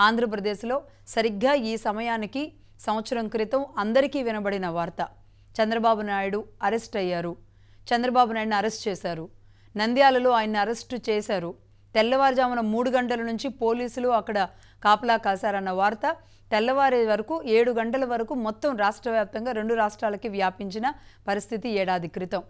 ఆంధ్రప్రదేశ్లో సరిగ్గా ఈ సమయానికి సంవత్సరం క్రితం అందరికీ వినబడిన వార్త. చంద్రబాబు నాయుడు అరెస్ట్ అయ్యారు. చంద్రబాబు నాయుడుని అరెస్ట్ చేశారు. నంద్యాలలో ఆయన్ని అరెస్ట్ చేశారు. తెల్లవారుజామున 3 గంటల నుంచి పోలీసులు అక్కడ కాపలా కాశారన్న వార్త తెల్లవారే వరకు 7 గంటల వరకు మొత్తం రాష్ట్ర వ్యాప్తంగా 2 రాష్ట్రాలకి వ్యాపించిన పరిస్థితి ఏడాది క్రితం.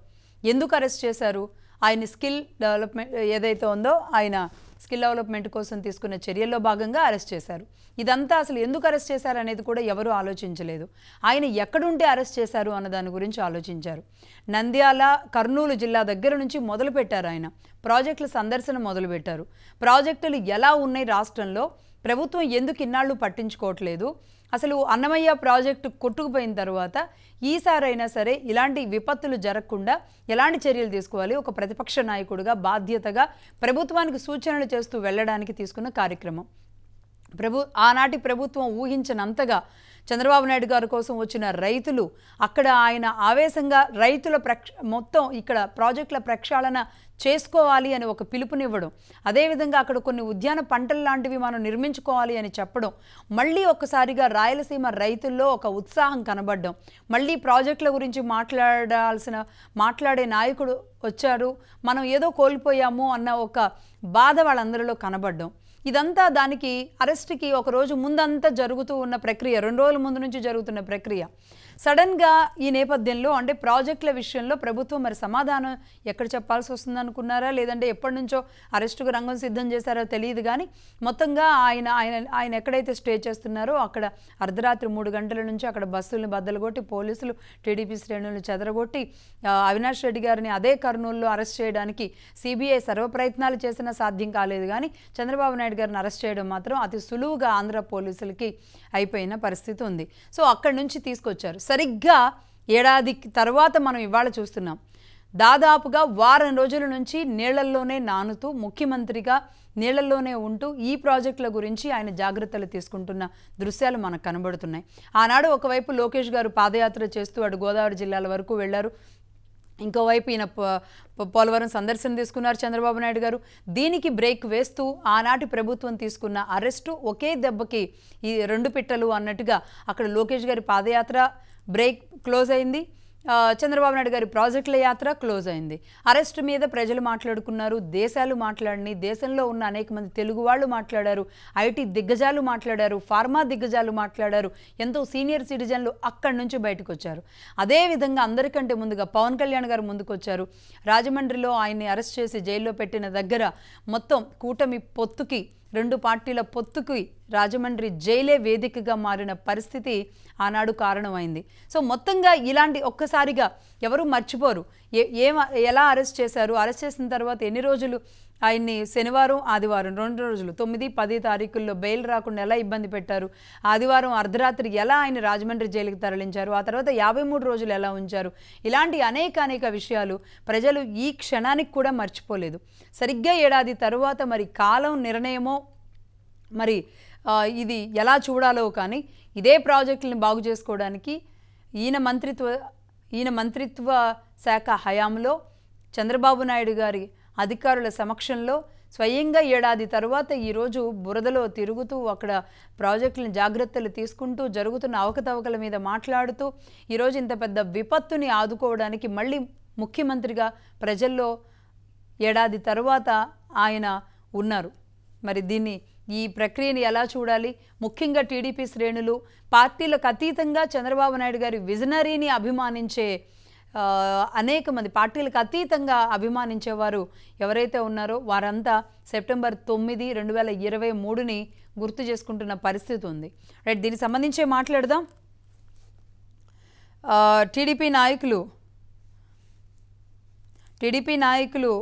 ఎందుకు అరెస్ట్ చేశారు? ఆయన స్కిల్ డెవలప్మెంట్ ఏదైతే ఉందో ఆయన స్కిల్ డెవలప్మెంట్ కోసం తీసుకున్న చర్యల్లో భాగంగా అరెస్ట్ చేశారు. ఇదంతా అసలు ఎందుకు అరెస్ట్ చేశారు అనేది కూడా ఎవరూ ఆలోచించలేదు. ఆయన ఎక్కడుంటే అరెస్ట్ చేశారు అన్న దాని గురించి ఆలోచించారు. నంద్యాల, కర్నూలు జిల్లా దగ్గర నుంచి మొదలుపెట్టారు. ఆయన ప్రాజెక్టుల సందర్శన మొదలుపెట్టారు. ప్రాజెక్టులు ఎలా ఉన్నాయి రాష్ట్రంలో, ప్రభుత్వం ఎందుకు ఇన్నాళ్ళు పట్టించుకోవట్లేదు, అసలు అన్నమయ్య ప్రాజెక్టు కొట్టుకుపోయిన తర్వాత ఈసారైనా సరే ఇలాంటి విపత్తులు జరగకుండా ఎలాంటి చర్యలు తీసుకోవాలి, ఒక ప్రతిపక్ష నాయకుడిగా బాధ్యతగా ప్రభుత్వానికి సూచనలు చేస్తూ వెళ్ళడానికి తీసుకున్న కార్యక్రమం. ఆనాటి ప్రభుత్వం ఊహించనంతగా చంద్రబాబు నాయుడు గారి కోసం వచ్చిన రైతులు అక్కడ ఆయన ఆవేశంగా రైతుల మొత్తం ఇక్కడ ప్రాజెక్టుల ప్రక్షాళన చేసుకోవాలి అని ఒక పిలుపునివ్వడం, అదేవిధంగా అక్కడ కొన్ని ఉద్యాన పంటలు లాంటివి మనం నిర్మించుకోవాలి అని చెప్పడం, మళ్ళీ ఒక్కసారిగా రాయలసీమ రైతుల్లో ఒక ఉత్సాహం కనబడడం, మళ్ళీ ప్రాజెక్టుల గురించి మాట్లాడే నాయకుడు వచ్చారు, మనం ఏదో కోల్పోయాము అన్న ఒక బాధ వాళ్ళందరిలో కనబడడం, ఇదంతా దానికి అరెస్ట్కి ఒక రోజు ముందంతా జరుగుతూ ఉన్న ప్రక్రియ, 2 రోజుల ముందు నుంచి జరుగుతున్న ప్రక్రియ. సడన్గా ఈ నేపథ్యంలో అంటే ప్రాజెక్టుల విషయంలో ప్రభుత్వం మరి సమాధానం ఎక్కడ చెప్పాల్సి వస్తుంది అనుకున్నారా, లేదంటే ఎప్పటి నుంచో అరెస్టుకు రంగం సిద్ధం చేశారో తెలియదు. కానీ మొత్తంగా ఆయన ఎక్కడైతే స్టే చేస్తున్నారో అక్కడ అర్ధరాత్రి 3 గంటల నుంచి అక్కడ బస్సులను బద్దలుగొట్టి పోలీసులు టీడీపీ శ్రేణులను చెదరగొట్టి అవినాష్ రెడ్డి గారిని అదే కర్నూలులో అరెస్ట్ చేయడానికి సిబిఐ సర్వ ప్రయత్నాలు చేసినా సాధ్యం కాలేదు. కానీ చంద్రబాబు నాయుడు గారిని అరెస్ట్ చేయడం మాత్రం అతి సులువుగా ఆంధ్ర పోలీసులకి అయిపోయిన పరిస్థితి ఉంది. సో అక్కడి నుంచి తీసుకొచ్చారు. సరిగ్గా ఏడాది తర్వాత మనం ఇవాళ చూస్తున్నాం. దాదాపుగా వారం రోజుల నుంచి నీళ్లల్లోనే నానుతూ ముఖ్యమంత్రిగా నీళ్లల్లోనే ఉంటూ ఈ ప్రాజెక్టుల గురించి ఆయన జాగ్రత్తలు తీసుకుంటున్న దృశ్యాలు మనకు కనబడుతున్నాయి. ఆనాడు ఒకవైపు లోకేష్ గారు పాదయాత్ర చేస్తూ అటు గోదావరి జిల్లాల వరకు వెళ్లారు. ఇంకోవైపు ఈయన పోలవరం సందర్శన తీసుకున్నారు చంద్రబాబు నాయుడు గారు. దీనికి బ్రేక్ వేస్తూ ఆనాటి ప్రభుత్వం తీసుకున్న అరెస్టు ఒకే దెబ్బకి ఈ 2 పిట్టలు అన్నట్టుగా అక్కడ లోకేష్ గారి పాదయాత్ర బ్రేక్ క్లోజ్ అయింది, చంద్రబాబు నాయుడు గారి ప్రాజెక్టుల యాత్ర క్లోజ్ అయింది. అరెస్టు మీద ప్రజలు మాట్లాడుకున్నారు, దేశాలు మాట్లాడినాయి, దేశంలో ఉన్న అనేక మంది తెలుగు వాళ్ళు మాట్లాడారు, ఐటీ దిగ్గజాలు మాట్లాడారు, ఫార్మా దిగ్గజాలు మాట్లాడారు, ఎంతో సీనియర్ సిటిజన్లు అక్కడి నుంచి బయటకు వచ్చారు. అదేవిధంగా అందరికంటే ముందుగా పవన్ కళ్యాణ్ గారు ముందుకు వచ్చారు. రాజమండ్రిలో ఆయన్ని అరెస్ట్ చేసి జైల్లో పెట్టిన దగ్గర మొత్తం కూటమి పొత్తుకి 2 పార్టీల పొత్తుకి రాజమండ్రి జైలే వేదికగా మారిన పరిస్థితి ఆనాడు కారణమైంది. సో మొత్తంగా ఇలాంటి ఒక్కసారిగా ఎవరు మర్చిపోరు. ఎలా అరెస్ట్ చేశారు, అరెస్ట్ చేసిన తర్వాత ఎన్ని రోజులు ఆయన్ని శనివారం ఆదివారం 2 రోజులు 9, 10 తారీఖుల్లో బెయిల్ రాకుండా ఎలా ఇబ్బంది పెట్టారు, ఆదివారం అర్ధరాత్రి ఎలా ఆయన రాజమండ్రి జైలుకి తరలించారు, ఆ తర్వాత 53 రోజులు ఎలా ఉంచారు, ఇలాంటి అనేక విషయాలు ప్రజలు ఈ క్షణానికి కూడా మర్చిపోలేదు. సరిగ్గా ఏడాది తరువాత మరి కాలం నిర్ణయమో మరి ఇది ఎలా చూడాలో కానీ ఇదే ప్రాజెక్టులను బాగు చేసుకోవడానికి ఈయన మంత్రిత్వ శాఖ హయాంలో చంద్రబాబు నాయుడు గారి అధికారుల సమక్షంలో స్వయంగా ఏడాది తర్వాత ఈరోజు బురదలో తిరుగుతూ అక్కడ ప్రాజెక్టులను జాగ్రత్తలు తీసుకుంటూ జరుగుతున్న అవకతవకల మీద మాట్లాడుతూ ఈరోజు ఇంత పెద్ద విపత్తుని ఆదుకోవడానికి మళ్ళీ ముఖ్యమంత్రిగా ప్రజల్లో ఏడాది తర్వాత ఆయన ఉన్నారు. మరి ఈ ప్రక్రియని ఎలా చూడాలి? ముఖ్యంగా టీడీపీ శ్రేణులు పార్టీలకు అతీతంగా చంద్రబాబు నాయుడు గారి విజనరీని అభిమానించే అనేక మంది పార్టీలకు అతీతంగా అభిమానించేవారు ఎవరైతే ఉన్నారో వారంతా సెప్టెంబర్ 9, 2023ని గుర్తు చేసుకుంటున్న పరిస్థితి ఉంది. రైట్, దీనికి సంబంధించి మాట్లాడదాం. టీడీపీ నాయకులు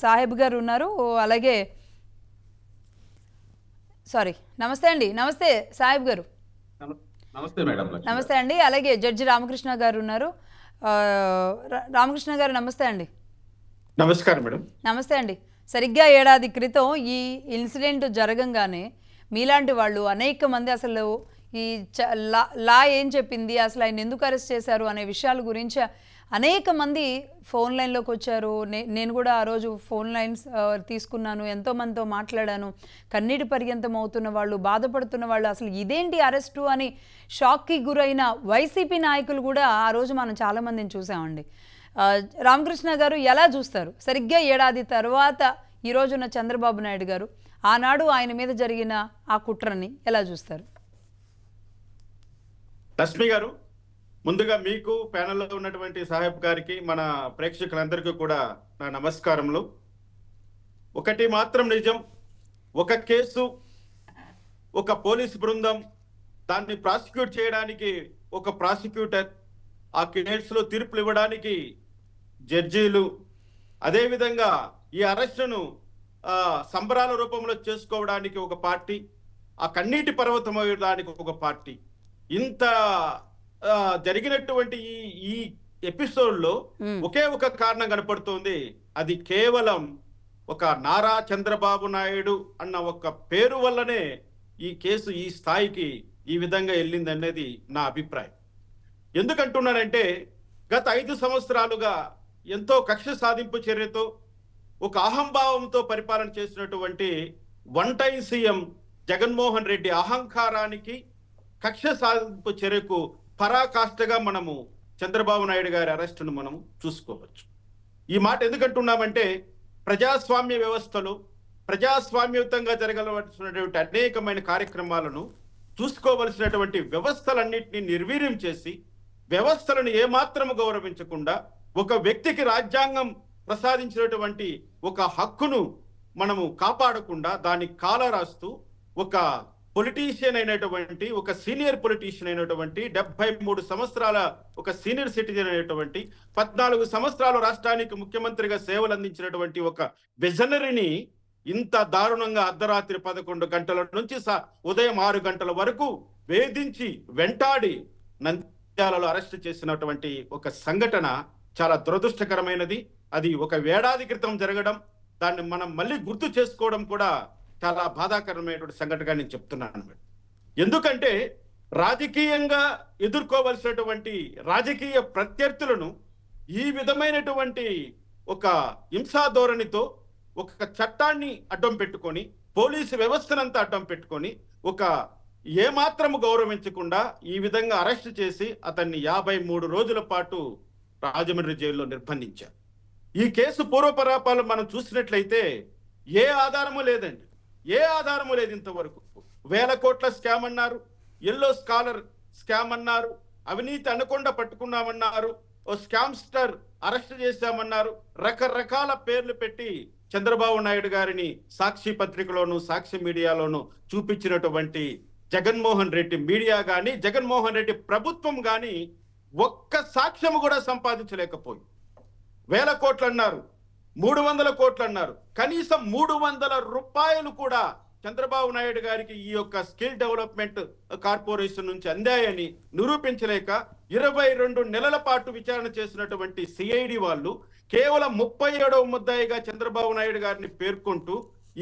సాహెబ్ గారు ఉన్నారు. అలాగే నమస్తే అండి. నమస్తే సాహెబ్ గారు. నమస్తే అండి. అలాగే జడ్జి రామకృష్ణ గారు ఉన్నారు. రామకృష్ణ గారు నమస్తే అండి. నమస్కారం మేడం. నమస్తే అండి. సరిగ్గా ఏడాది క్రితం ఈ ఇన్సిడెంట్ జరగంగానే మీలాంటి వాళ్ళు అనేక మంది అసలు ఈ లా ఏం చెప్పింది, అసలు ఆయన ఎందుకు అరెస్ట్ చేశారు అనే విషయాల గురించి అనేక మంది ఫోన్ లైన్లోకి వచ్చారు. నేను కూడా ఆ రోజు ఫోన్ లైన్స్ తీసుకున్నాను, ఎంతోమందితో మాట్లాడాను. కన్నీటి పర్యంతం అవుతున్న వాళ్ళు, బాధపడుతున్న వాళ్ళు, అసలు ఇదేంటి అరెస్టు అని షాక్కి గురైన వైసీపీ నాయకులు కూడా ఆ రోజు మనం చాలామందిని చూసామండి. రామకృష్ణ గారు ఎలా చూస్తారు? సరిగ్గా ఏడాది తర్వాత ఈ రోజున్న చంద్రబాబు నాయుడు గారు ఆనాడు ఆయన మీద జరిగిన ఆ కుట్రని ఎలా చూస్తారు? లక్ష్మి గారు, ముందుగా మీకు ప్యానెల్లో ఉన్నటువంటి సాహెబ్ గారికి, మన ప్రేక్షకులందరికీ కూడా నా నమస్కారములు. ఒకటి మాత్రం నిజం, ఒక కేసు, ఒక పోలీసు బృందం, దాన్ని ప్రాసిక్యూట్ చేయడానికి ఒక ప్రాసిక్యూటర్, ఆ కేసులో తీర్పులు ఇవ్వడానికి జడ్జీలు, అదేవిధంగా ఈ అరెస్టును సంబరాల రూపంలో చేసుకోవడానికి ఒక పార్టీ, ఆ కన్నీటి పర్వతం అవ్వడానికి ఒక పార్టీ, ఇంత జరిగినటువంటి ఈ ఎపిసోడ్లో ఒకే ఒక కారణం కనపడుతోంది. అది కేవలం ఒక నారా చంద్రబాబు నాయుడు అన్న ఒక పేరు వల్లనే ఈ కేసు ఈ స్థాయికి ఈ విధంగా వెళ్ళింది అనేది నా అభిప్రాయం. ఎందుకంటున్నానంటే, గత 5 సంవత్సరాలుగా ఎంతో కక్ష సాధింపు చర్యతో, ఒక అహంభావంతో పరిపాలన చేసినటువంటి one time CM Jaganmohan Reddy అహంకారానికి, కక్ష సాధింపు చర్యకు పరాకాష్ఠగా మనము చంద్రబాబు నాయుడు గారి అరెస్టును మనం చూసుకోవచ్చు. ఈ మాట ఎందుకంటున్నామంటే, ప్రజాస్వామ్య వ్యవస్థలో ప్రజాస్వామ్యయుతంగా జరగవలసినటువంటి అనేకమైన కార్యక్రమాలను చూసుకోవలసినటువంటి వ్యవస్థలన్నింటినీ నిర్వీర్యం చేసి, వ్యవస్థలను ఏమాత్రము గౌరవించకుండా, ఒక వ్యక్తికి రాజ్యాంగం ప్రసాదించినటువంటి ఒక హక్కును మనము కాపాడకుండా దాన్ని కాలరాస్తూ, ఒక పొలిటీషియన్ అయినటువంటి, ఒక సీనియర్ పొలిటీషియన్ అయినటువంటి, 73 సంవత్సరాల ఒక సీనియర్ సిటిజన్ అయినటువంటి, 14 సంవత్సరాలు రాష్ట్రానికి ముఖ్యమంత్రిగా సేవలు అందించినటువంటి ఒక విజనరీని ఇంత దారుణంగా అర్ధరాత్రి 11 గంటల నుంచి ఉదయం 6 గంటల వరకు వేధించి వెంటాడి నంద్యాలలో అరెస్ట్ చేసినటువంటి ఒక సంఘటన చాలా దురదృష్టకరమైనది. అది ఒక ఏడాది క్రితం జరగడం, దాన్ని మనం మళ్ళీ గుర్తు చేసుకోవడం కూడా చాలా బాధాకరమైనటువంటి సంఘటనగా నేను చెప్తున్నాను. ఎందుకంటే రాజకీయంగా ఎదుర్కోవలసినటువంటి రాజకీయ ప్రత్యర్థులను ఈ విధమైనటువంటి ఒక హింసా ధోరణితో, ఒక చట్టాన్ని అడ్డం పెట్టుకొని, పోలీసు వ్యవస్థనంతా అడ్డం పెట్టుకొని, ఒక ఏమాత్రము గౌరవించకుండా ఈ విధంగా అరెస్ట్ చేసి అతన్ని 53 రోజుల పాటు రాజమండ్రి జైల్లో నిర్బంధించారు. ఈ కేసు పూర్వపరాపాలు మనం చూసినట్లయితే ఏ ఆధారము లేదండి, ఏ ఆధారము లేదు. ఇంతవరకు 1000 కోట్ల స్కామ్ అన్నారు, ఎల్లో స్కాలర్ స్కామ్ అన్నారు, అవినీతి అనకుండా పట్టుకున్నామన్నారు, ఓ స్కామ్స్టర్ అరెస్ట్ చేశామన్నారు, రకరకాల పేర్లు పెట్టి చంద్రబాబు నాయుడు గారిని సాక్షి పత్రికలోను, సాక్షి మీడియాలోను చూపించినటువంటి జగన్మోహన్ రెడ్డి మీడియా గాని, జగన్మోహన్ రెడ్డి ప్రభుత్వం గాని ఒక్క సాక్ష్యము కూడా సంపాదించలేకపోయింది. 1000 కోట్లు అన్నారు, 300 కోట్లు అన్నారు, కనీసం 300 రూపాయలు కూడా చంద్రబాబు నాయుడు గారికి ఈ యొక్క స్కిల్ డెవలప్మెంట్ కార్పొరేషన్ నుంచి అందాయని నిరూపించలేక 22 నెలల పాటు విచారణ చేసినటువంటి సిఐడి వాళ్ళు కేవలం 37వ ముద్దాయిగా చంద్రబాబు నాయుడు గారిని పేర్కొంటూ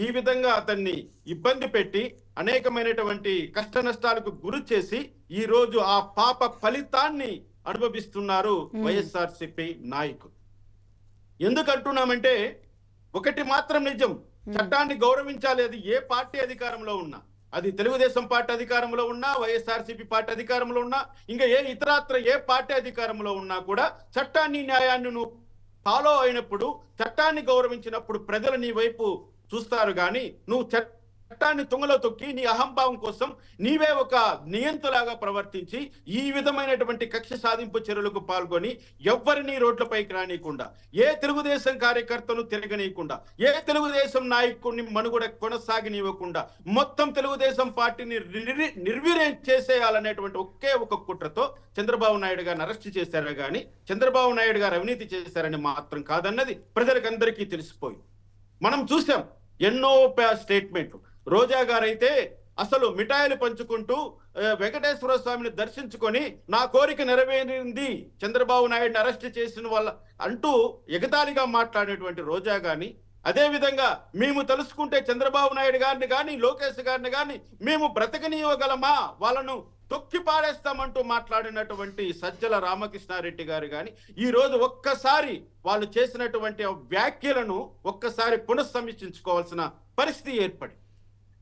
ఈ విధంగా అతన్ని ఇబ్బంది పెట్టి అనేకమైనటువంటి కష్ట నష్టాలకు గురి చేసి ఈ రోజు ఆ పాప ఫలితాన్ని అనుభవిస్తున్నారు వైఎస్ఆర్సీపీ నాయకులు. ఎందుకంటున్నామంటే, ఒకటి మాత్రం నిజం, చట్టాన్ని గౌరవించాలి. అది ఏ పార్టీ అధికారంలో ఉన్నా, అది తెలుగుదేశం పార్టీ అధికారంలో ఉన్నా, వైఎస్ఆర్సీపీ పార్టీ అధికారంలో ఉన్నా, ఇంకా ఇతరత్ర ఏ పార్టీ అధికారంలో ఉన్నా కూడా చట్టాన్ని, న్యాయాన్ని నువ్వు ఫాలో అయినప్పుడు, చట్టాన్ని గౌరవించినప్పుడు ప్రజలు నీ వైపు చూస్తారు. కానీ నువ్వు చట్టాన్ని తుంగలో తొక్కి నీ అహంభావం కోసం నీవే ఒక నియంతలాగా ప్రవర్తించి ఈ విధమైనటువంటి కక్ష సాధింపు చర్యలకు పాల్గొని ఎవ్వరిని రోడ్లపైకి రానియకుండా, ఏ తెలుగుదేశం కార్యకర్తను తిరగనీయకుండా, ఏ తెలుగుదేశం నాయకుడిని మనుగడ కొనసాగనివ్వకుండా మొత్తం తెలుగుదేశం పార్టీని నిర్వీర్యం చేసేయాలనేటువంటి ఒకే ఒక కుట్రతో చంద్రబాబు నాయుడు గారిని అరెస్ట్ చేశారు. కానీ చంద్రబాబు నాయుడు గారు అవినీతి చేశారని మాత్రం కాదన్నది ప్రజలకందరికీ తెలిసిపోయింది. మనం చూసాం ఎన్నో స్టేట్మెంట్లు. రోజా గారైతే అసలు మిఠాయిలు పంచుకుంటూ వెంకటేశ్వర స్వామిని దర్శించుకొని నా కోరిక నెరవేరింది చంద్రబాబు నాయుడిని అరెస్ట్ చేసిన వాళ్ళ అంటూ ఎగతాళిగా మాట్లాడేటువంటి రోజా గాని, అదే విధంగా మేము తెలుసుకుంటే చంద్రబాబు నాయుడు గారిని కానీ, లోకేష్ గారిని కానీ మేము బ్రతకనివ్వగలమా, వాళ్ళను తొక్కి పాడేస్తామంటూ మాట్లాడినటువంటి సజ్జల రామకృష్ణారెడ్డి గారు కానీ ఈ రోజు ఒక్కసారి వాళ్ళు చేసినటువంటి వ్యాఖ్యలను ఒక్కసారి పునఃసమీక్షించుకోవాల్సిన పరిస్థితి ఏర్పడి,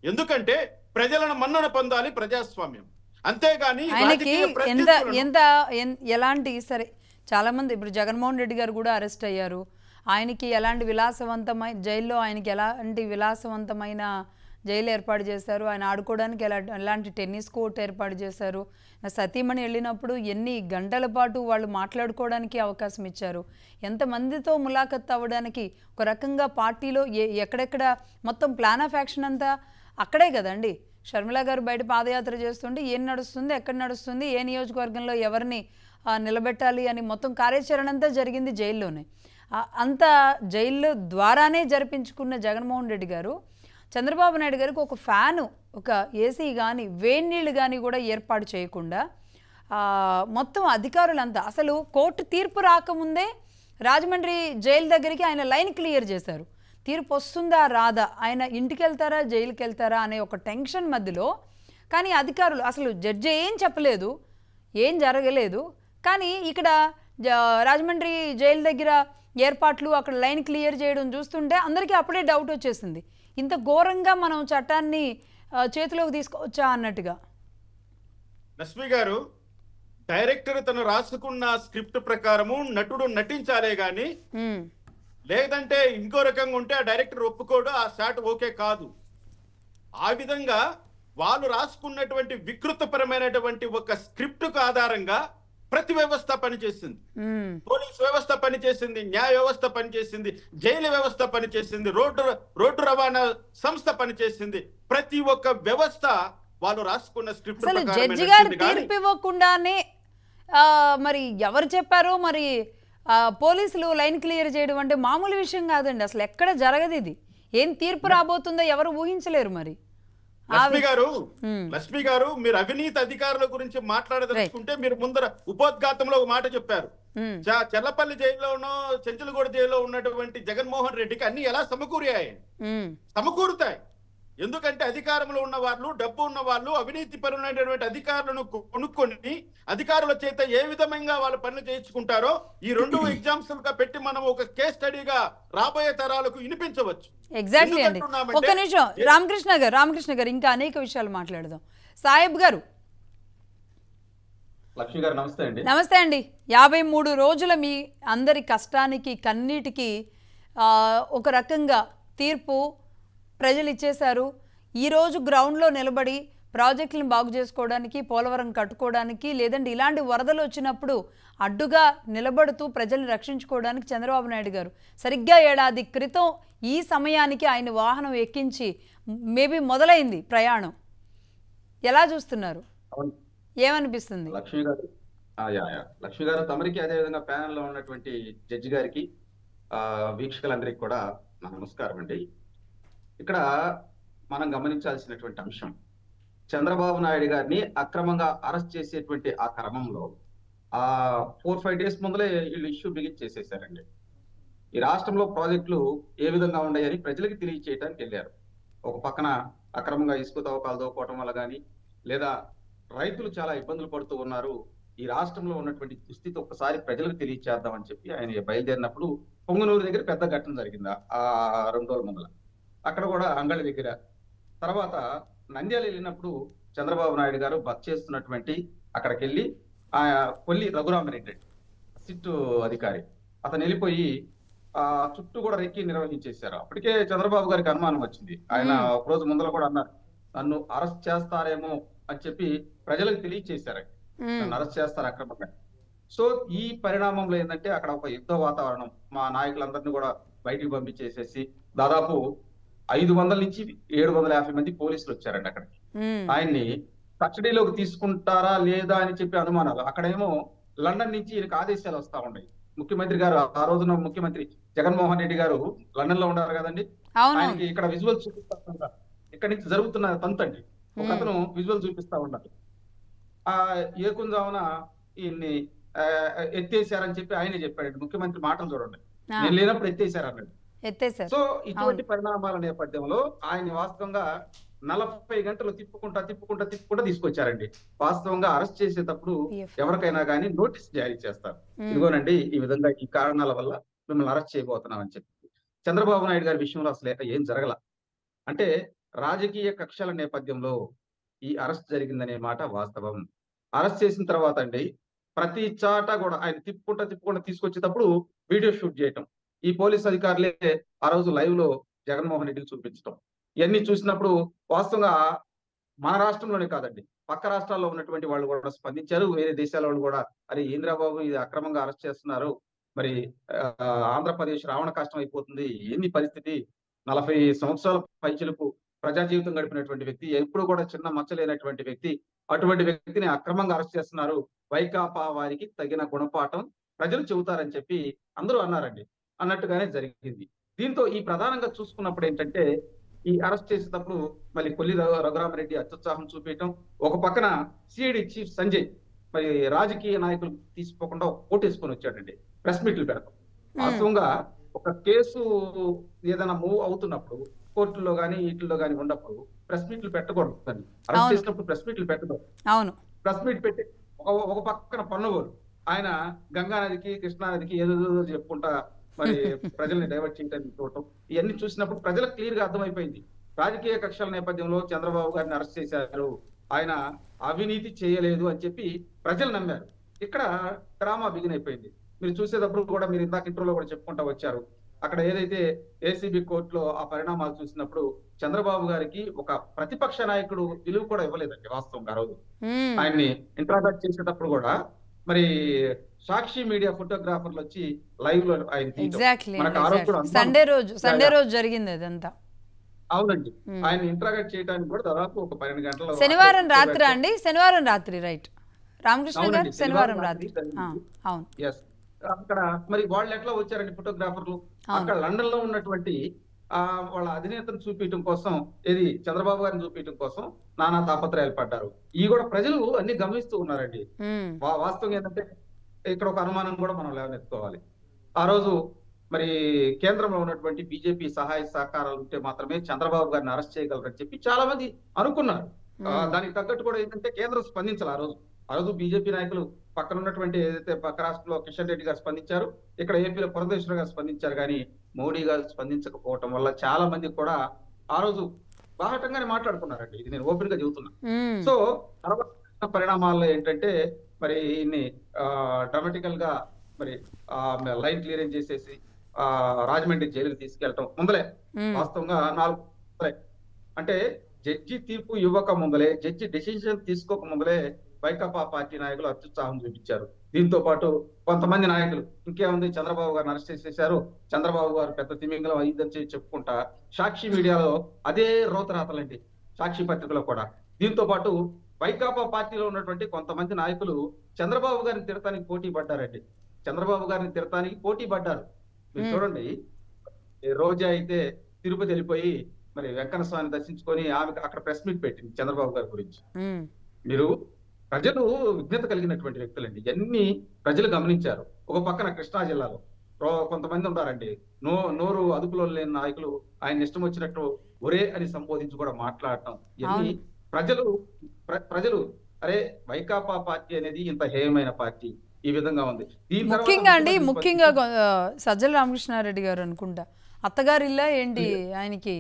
ఎందుకంటే ప్రజలను మన్నన పొందాలి ప్రజాస్వామ్యం, అంతేగాని ఆయనకి ఎలాంటి సరే చాలా మంది ఇప్పుడు జగన్మోహన్ రెడ్డి గారు కూడా అరెస్ట్ అయ్యారు. ఆయనకి ఎలాంటి విలాసవంతమైన జైల్లో ఆయనకి ఎలాంటి విలాసవంతమైన జైలు ఏర్పాటు చేశారు. ఆయన ఆడుకోవడానికి ఎలాంటి టెన్నిస్ కోర్ట్ ఏర్పాటు చేశారు. సతీమణి వెళ్ళినప్పుడు ఎన్ని గంటల పాటు వాళ్ళు మాట్లాడుకోవడానికి అవకాశం ఇచ్చారు. ఎంతమందితో ములాఖత్ అవ్వడానికి ఒక రకంగా పార్టీలో ఎక్కడెక్కడ మొత్తం ప్లాన్ ఆఫ్ యాక్షన్ అంతా అక్కడే కదండి. షర్మిల గారు బయట పాదయాత్ర చేస్తుంటే ఏం నడుస్తుంది, ఎక్కడ నడుస్తుంది, ఏ నియోజకవర్గంలో ఎవరిని నిలబెట్టాలి అని మొత్తం కార్యాచరణ అంతా జరిగింది జైల్లోనే. అంత జైల్లో ద్వారానే జరిపించుకున్న జగన్మోహన్ రెడ్డి గారు చంద్రబాబు నాయుడు గారికి ఒక ఫ్యాను, ఒక ఏసీ కానీ వేడి నీళ్ళు కానీ కూడా ఏర్పాటు చేయకుండా మొత్తం అధికారులంతా అసలు కోర్టు తీర్పు రాకముందే రాజమండ్రి జైలు దగ్గరికి ఆయన లైన్ క్లియర్ చేశారు. తీర్పు వస్తుందా రాదా, ఆయన ఇంటికి వెళ్తారా జైలుకి వెళ్తారా అనే ఒక టెన్షన్ మధ్యలో, కానీ అధికారులు అసలు జడ్జి ఏం చెప్పలేదు, ఏం జరగలేదు. కానీ ఇక్కడ రాజమండ్రి జైలు దగ్గర ఏర్పాట్లు అక్కడ లైన్ క్లియర్ చేయడం చూస్తుంటే అందరికీ అప్పుడే డౌట్ వచ్చేసింది, ఇంత ఘోరంగా మనం చట్టాన్ని చేతిలోకి తీసుకోవచ్చా అన్నట్టుగా. లక్ష్మి గారు, డైరెక్టర్ తను రాసుకున్న స్క్రిప్ట్ ప్రకారము నటుడు నటించాలే గాని లేదంటే ఇంకో రకంగా ఉంటే ఆ డైరెక్టర్ ఒప్పుకోడు, ఆ షాట్ ఓకే కాదు. ఆ విధంగా వాళ్ళు రాసుకున్నటువంటి వికృతపరమైనటువంటి ఒక స్క్రిప్ట్ కు ఆధారంగా ప్రతి వ్యవస్థ పనిచేసింది. పోలీస్ వ్యవస్థ పనిచేసింది, న్యాయ వ్యవస్థ పనిచేసింది, జైలు వ్యవస్థ పనిచేసింది, రోడ్డు రవాణా సంస్థ పనిచేసింది. ప్రతి ఒక్క వ్యవస్థ వాళ్ళు రాసుకున్న స్క్రిప్ట్ జడ్జి గారు తీర్పు ఇవ్వకుండానే మరి ఎవరు చెప్పారో మరి పోలీసులు లైన్ క్లియర్ చేయడం అంటే మామూలు విషయం కాదండి. అసలు ఎక్కడ జరగదు ఇది. ఏం తీర్పు రాబోతుందో ఎవరు ఊహించలేరు. మరి లక్ష్మి గారు, మీరు అవినీతి అధికారుల గురించి మాట్లాడదలుచుకుంటే మీరు ముందర ఉపోద్ఘాతంలో ఒక మాట చెప్పారు. చెల్లపల్లి జైల్లోనో చెంచలగూడ జైల్లో ఉన్నటువంటి జగన్మోహన్ రెడ్డికి అన్ని ఎలా సమకూరాయి? సమకూరుతాయి. ఎందుకంటే అధికారంలో ఉన్న వాళ్ళు, డబ్బు ఉన్న వాళ్ళు, అవినీతి పరులైనటువంటి అధికారులను కొనుక్కొని అధికారుల చేత ఏ విధంగా వాళ్ళ పనులు చేయించుకుంటారో ఈ రెండు ఎగ్జామ్స్ గా పెట్టి మనం ఒక కేస్ స్టడీగా రాబోయే తరాలకు వినిపించవచ్చు. ఎగ్జాక్ట్లీ అండి. ఒక నిమిషం రామకృష్ణ గారు ఇంకా అనేక విషయాలు మాట్లాడదాం. సాహెబ్ గారు, లక్ష్మి గారు నమస్తే అండి. నమస్తే అండి. 53 రోజుల మీ అందరి కష్టానికి కన్నీటికి ఒక రకంగా తీర్పు ప్రజలు ఇచ్చేశారు. ఈరోజు గ్రౌండ్లో నిలబడి ప్రాజెక్టులను బాగు చేసుకోవడానికి, పోలవరం కట్టుకోవడానికి, లేదంటే ఇలాంటి వరదలు వచ్చినప్పుడు అడ్డుగా నిలబడుతూ ప్రజల్ని రక్షించుకోవడానికి చంద్రబాబు నాయుడు గారు సరిగ్గా ఏడాది క్రితం ఈ సమయానికి ఆయన వాహనం ఎక్కించి మేబీ మొదలైంది ప్రయాణం. ఎలా చూస్తున్నారు? ఏమనిపిస్తుంది? లక్ష్మి గారు తమరికి, అదేవిధంగా ప్యానెల్లో ఉన్నటువంటి జడ్జి గారికి, వీక్షకులందరికీ కూడా నా నమస్కారం అండి. ఇక్కడ మనం గమనించాల్సినటువంటి అంశం, చంద్రబాబు నాయుడు గారిని అక్రమంగా అరెస్ట్ చేసేటువంటి ఆ క్రమంలో 4-5 డేస్ ముందలే వీళ్ళు ఇష్యూ బిగించేసేసారండి. ఈ రాష్ట్రంలో ప్రాజెక్టులు ఏ విధంగా ఉన్నాయని ప్రజలకు తెలియచేయడానికి వెళ్ళారు. ఒక పక్కన అక్రమంగా ఇసుక తవ్వకాలు తవ్వుకోవటం వల్ల కానీ, లేదా రైతులు చాలా ఇబ్బందులు పడుతూ ఉన్నారు, ఈ రాష్ట్రంలో ఉన్నటువంటి దుస్థితి ఒక్కసారి ప్రజలకు తెలియచేద్దామని చెప్పి ఆయన బయలుదేరినప్పుడు పొంగనూరు దగ్గర పెద్ద ఘటన జరిగింది ఆ 2 రోజుల ముందల. అక్కడ కూడా అంగళి దగ్గర, తర్వాత నంద్యాల వెళ్ళినప్పుడు చంద్రబాబు నాయుడు గారు బస్ చేస్తున్నటువంటి అక్కడికి వెళ్ళి కొల్లి రఘురామరెడ్డి సిట్టు అధికారి అతను వెళ్ళిపోయి చుట్టూ కూడా రెక్కి నిర్వహించేశారు. అప్పటికే చంద్రబాబు గారికి అనుమానం వచ్చింది. ఆయన ఒక రోజు ముందర కూడా అన్నారు, నన్ను అరెస్ట్ చేస్తారేమో అని చెప్పి ప్రజలకు తెలియచేశారు, నన్ను అరెస్ట్ చేస్తారు అక్రమంగా. సో ఈ పరిణామంలో ఏంటంటే అక్కడ ఒక యుద్ధ వాతావరణం, మా నాయకులందరినీ కూడా బయటికి పంపించేసేసి దాదాపు 500 నుంచి 750 మంది పోలీసులు వచ్చారండి అక్కడికి. ఆయన్ని కస్టడీలోకి తీసుకుంటారా లేదా అని చెప్పి అనుమానాలు. అక్కడేమో లండన్ నుంచి ఈయనకు ఆదేశాలు వస్తా ఉన్నాయి. ముఖ్యమంత్రి గారు, ఆ రోజున ముఖ్యమంత్రి జగన్మోహన్ రెడ్డి గారు లండన్ లో ఉన్నారు కదండి, ఆయనకి ఇక్కడ విజువల్ చూపిస్తా ఉన్నారు. ఇక్కడ నుంచి జరుగుతున్న తంతండి, ఒక అతను విజువల్ చూపిస్తా ఉన్నారు. ఏకుంజామున ఈయన్ని ఎత్తేసారని చెప్పి ఆయనే చెప్పాడు. ముఖ్యమంత్రి మాటలు చూడండి, నేను లేనప్పుడు ఎత్తేసారు అన్నాడు. సో ఇటువంటి పరిణామాల నేపథ్యంలో ఆయన వాస్తవంగా 40 గంటలు తిప్పుకుంటా తీసుకొచ్చారండి. వాస్తవంగా అరెస్ట్ చేసేటప్పుడు PF. ఎవరికైనా కానీ నోటీస్ జారీ చేస్తారు. ఇదిగోనండి ఈ విధంగా ఈ కారణాల వల్ల మిమ్మల్ని అరెస్ట్ చేయబోతున్నాం అని చెప్పి. చంద్రబాబు నాయుడు గారి విషయంలో అసలు ఏం జరగల. అంటే రాజకీయ కక్షల నేపథ్యంలో ఈ అరెస్ట్ జరిగిందనే మాట వాస్తవం. అరెస్ట్ చేసిన తర్వాత అండి ప్రతి చాట కూడా ఆయన తిప్పుకుంటా తీసుకొచ్చేటప్పుడు వీడియో షూట్ చేయటం. ఈ పోలీస్ అధికారులే ఆ రోజు లైవ్ లో జగన్మోహన్ రెడ్డికి చూపించటం. ఇవన్నీ చూసినప్పుడు వాస్తవంగా మన రాష్ట్రంలోనే కాదండి, పక్క రాష్ట్రాల్లో ఉన్నటువంటి వాళ్ళు కూడా స్పందించారు. వేరే దేశాల వాళ్ళు కూడా అరే ఏంద్రాబాబు ఇది అక్రమంగా అరెస్ట్ చేస్తున్నారు, మరి ఆంధ్రప్రదేశ్ రావణ కష్టం అయిపోతుంది, ఏంది పరిస్థితి, 40 సంవత్సరాల పైచిలకు ప్రజా జీవితం గడిపినటువంటి వ్యక్తి, ఎప్పుడు కూడా చిన్న మచ్చలేనటువంటి వ్యక్తి, అటువంటి వ్యక్తిని అక్రమంగా అరెస్ట్ చేస్తున్నారు, వైకాపా వారికి తగిన గుణపాఠం ప్రజలు చెబుతారని చెప్పి అందరూ అన్నారండి. అన్నట్టుగానే జరిగింది. దీంతో ఈ ప్రధానంగా చూసుకున్నప్పుడు ఏంటంటే ఈ అరెస్ట్ చేసేటప్పుడు మళ్ళీ కొల్లి రఘురామరెడ్డి అత్యుత్సాహం చూపించడం, ఒక పక్కన సిఐడి చీఫ్ సంజయ్ మరి రాజకీయ నాయకులు తీసుకోకుండా ఓటేసుకొని వచ్చాడండి, ప్రెస్ మీట్లు పెడతాం. వాస్తవంగా ఒక కేసు ఏదైనా మూవ్ అవుతున్నప్పుడు కోర్టులో కానీ వీటిల్లో కానీ ఉన్నప్పుడు ప్రెస్ మీట్లు పెట్టకూడదు. అరెస్ట్ చేసినప్పుడు ప్రెస్ మీట్లు పెట్టకూడదు. అవును, ప్రెస్ మీట్ పెట్టి ఒక పక్కన పన్నుగోరు ఆయన గంగా నదికి కృష్ణా నదికి ఏదో చెప్పుకుంటా మరి ప్రజల్ని డైవర్ట్ చేయడానికి చూడటం, ఇవన్నీ చూసినప్పుడు ప్రజలకు క్లియర్ గా అర్థమైపోయింది రాజకీయ కక్షల నేపథ్యంలో చంద్రబాబు గారిని అరెస్ట్ చేశారు, ఆయన అవినీతి చేయలేదు అని చెప్పి ప్రజలు నమ్మారు. ఇక్కడ డ్రామా బిగిన్ అయిపోయింది. మీరు చూసేటప్పుడు కూడా మీరు ఇందాక ఇంట్రోలో కూడా చెప్పుకుంటా వచ్చారు, అక్కడ ఏదైతే ఏసీబీ కోర్టులో ఆ పరిణామాలు చూసినప్పుడు చంద్రబాబు గారికి ఒక ప్రతిపక్ష నాయకుడు విలువ కూడా ఇవ్వలేదండి. వాస్తవంగా ఆ రోజు ఆయన్ని ఇంట్రాగేట్ చేసేటప్పుడు కూడా మరి సాక్షి మీడియా ఫోటోగ్రాఫర్లు వచ్చి లైవ్ లో ఆయన సండే రోజు జరిగింది అదంతా. అవునండి, ఆయన ఇంట్రాగేట్ చేయడానికి కూడా దాదాపు ఒక 12 గంటల శనివారం రాత్రి అండి, శనివారం రాత్రి రైట్ రామకృష్ణ గారు, శనివారం రాత్రి. అవును, అక్కడ మరి వాళ్ళు ఎట్లా వచ్చారండి ఫోటోగ్రాఫర్లు, అక్కడ లండన్ లో ఉన్నటువంటి వాళ్ళ అధినేతను చూపించడం కోసం, ఏది చంద్రబాబు గారిని చూపించడం కోసం నానా తాపత్రయాలు పడ్డారు. ఈ కూడా ప్రజలు అన్ని గమనిస్తూ ఉన్నారండి. వాస్తవం ఏంటంటే ఇక్కడ ఒక అనుమానం కూడా మనం లేవనెత్తుకోవాలి. ఆ రోజు మరి కేంద్రంలో ఉన్నటువంటి బీజేపీ సహాయ సహకారాలు ఉంటే మాత్రమే చంద్రబాబు గారిని అరెస్ట్ చేయగలరని చెప్పి చాలా మంది అనుకున్నారు. దానికి తగ్గట్టు కూడా ఏంటంటే కేంద్రం స్పందించాలి. ఆ రోజు బీజేపీ నాయకులు పక్కన ఉన్నటువంటి ఏదైతే పక్క రాష్ట్రంలో కిషన్ రెడ్డి గారు స్పందించారు, ఇక్కడ ఏపీలో పురంధేశ్వర గారు స్పందించారు, కానీ మోడీ గారు స్పందించకపోవటం వల్ల చాలా మంది కూడా ఆ రోజు బాహటంగానే మాట్లాడుకున్నారండి. ఇది నేను ఓపెన్ గా చెబుతున్నా. సో తర్వాత పరిణామాల్లో ఏంటంటే మరి ఇన్ని డ్రామాటికల్ గా మరి లైన్ క్లియరెన్స్ చేసేసి రాజమండ్రి జైలుకి తీసుకెళ్ళటం ముందలే, వాస్తవంగా 4 అంటే జడ్జి తీర్పు ఇవ్వక ముందలే, జడ్జి డెసిషన్ తీసుకోక ముందలే వైకాపా పార్టీ నాయకులు అత్యుత్సాహం చూపించారు. దీంతో పాటు కొంతమంది నాయకులు ఇంకేముంది చంద్రబాబు గారిని అరెస్ట్ చేసేశారు, చంద్రబాబు గారు పెద్ద తిమింగలం అయిందని చెప్పుకుంటా సాక్షి మీడియాలో అదే రోతరాతలండి, సాక్షి పత్రికలో కూడా. దీంతో పాటు వైకాపా పార్టీలో ఉన్నటువంటి కొంతమంది నాయకులు చంద్రబాబు గారిని తిడతానికి పోటీ పడ్డారండి. చంద్రబాబు గారిని తిడతానికి పోటీ పడ్డారు. మీరు చూడండి, రోజా అయితే తిరుపతి వెళ్ళిపోయి మరి వెంకన్న స్వామిని దర్శించుకొని ఆమె అక్కడ ప్రెస్ మీట్ పెట్టింది చంద్రబాబు గారి గురించి. మీరు ప్రజలు విజ్ఞత కలిగినటువంటి వ్యక్తులండి, ఇవన్నీ ప్రజలు గమనించారు. ఒక పక్కన కృష్ణా జిల్లాలో కొంతమంది ఉంటారండి, నోరు అదుపులో లేని నాయకులు ఆయన ఇష్టం వచ్చినట్టు ఒరే అని సంబోధించి కూడా మాట్లాడటం, ఇవన్నీ ప్రజలు అరే వైకాపా పార్టీ అనేది ఇంత హేయమైన పార్టీ ఈ విధంగా ఉంది. ముఖ్యంగా సజ్జల రామకృష్ణారెడ్డి గారు అనుకుంటా అత్తగారి ఇల్లా ఏంటి ఆయనకి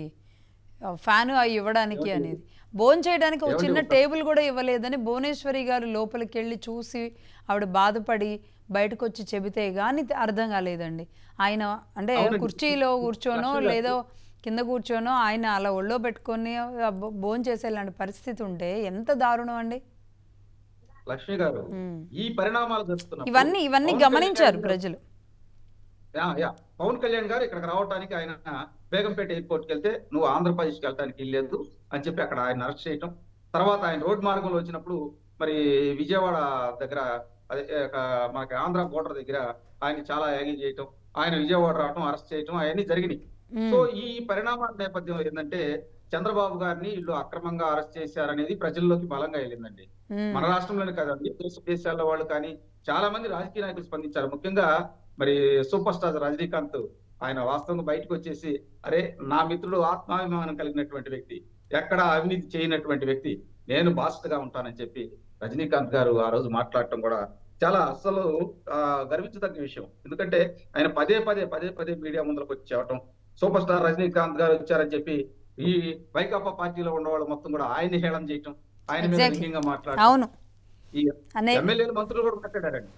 ఫ్యాన్ అవి ఇవ్వడానికి అనేది, భోజనం చేయడానికి ఒక చిన్న టేబుల్ కూడా ఇవ్వలేదని భువనేశ్వరి గారు లోపలికి వెళ్ళి చూసి ఆవిడ బాధపడి బయటకు వచ్చి చెబితే గానీ అర్థం కాలేదండి. ఆయన అంటే కుర్చీలో కూర్చోనో లేదో కింద కూర్చోనో ఆయన అలా ఒళ్ళో పెట్టుకొని భోజనం చేసేలాంటి పరిస్థితి ఉంటే ఎంత దారుణం అండి. లక్ష్మి గారు, ఈ పరిణామాలు ఇవన్నీ గమనించారు ప్రజలు. పవన్ కళ్యాణ్ గారు ఇక్కడికి రావడానికి ఆయన బేగంపేట ఎయిర్పోర్ట్కి వెళ్తే నువ్వు ఆంధ్రప్రదేశ్కి వెళ్ళడానికి వెళ్ళలేదు అని చెప్పి అక్కడ ఆయన అరెస్ట్ చేయటం, తర్వాత ఆయన రోడ్ మార్గంలో వచ్చినప్పుడు మరి విజయవాడ దగ్గర అదే మనకి ఆంధ్ర బోర్డర్ దగ్గర ఆయన చాలా యాగి చేయటం, ఆయన విజయవాడ రావటం, అరెస్ట్ చేయటం అవన్నీ జరిగినాయి. సో ఈ పరిణామాల నేపథ్యంలో ఏంటంటే చంద్రబాబు గారిని వీళ్ళు అక్రమంగా అరెస్ట్ చేశారనేది ప్రజల్లోకి బలంగా వెళ్ళిందండి. మన రాష్ట్రంలోనే కాదండి, దేశ దేశాల్లో వాళ్ళు కానీ చాలా మంది రాజకీయ నాయకులు స్పందించారు. ముఖ్యంగా మరి సూపర్ స్టార్ రజనీకాంత్ ఆయన వాస్తవంగా బయటకు వచ్చేసి అరే నా మిత్రుడు ఆత్మాభిమానం కలిగినటువంటి వ్యక్తి, ఎక్కడ అవినీతి చేయనటువంటి వ్యక్తి, నేను బాస్ట్గా ఉంటానని చెప్పి రజనీకాంత్ గారు ఆ రోజు మాట్లాడటం కూడా చాలా అసలు గర్వించదగ్గ విషయం. ఎందుకంటే ఆయన పదే పదే మీడియా ముందుకు వచ్చి చెప్పటం, సూపర్ స్టార్ రజనీకాంత్ గారు వచ్చారని చెప్పి ఈ వైకాపా పార్టీలో ఉన్న వాళ్ళు మొత్తం కూడా ఆయన్ని హేళన చేయటం, ఆయన మీద వ్యంగ్యంగా మాట్లాడటం, అవును ఈ ఎమ్మెల్యేలు మంత్రులు కూడా మాట్లాడారండి.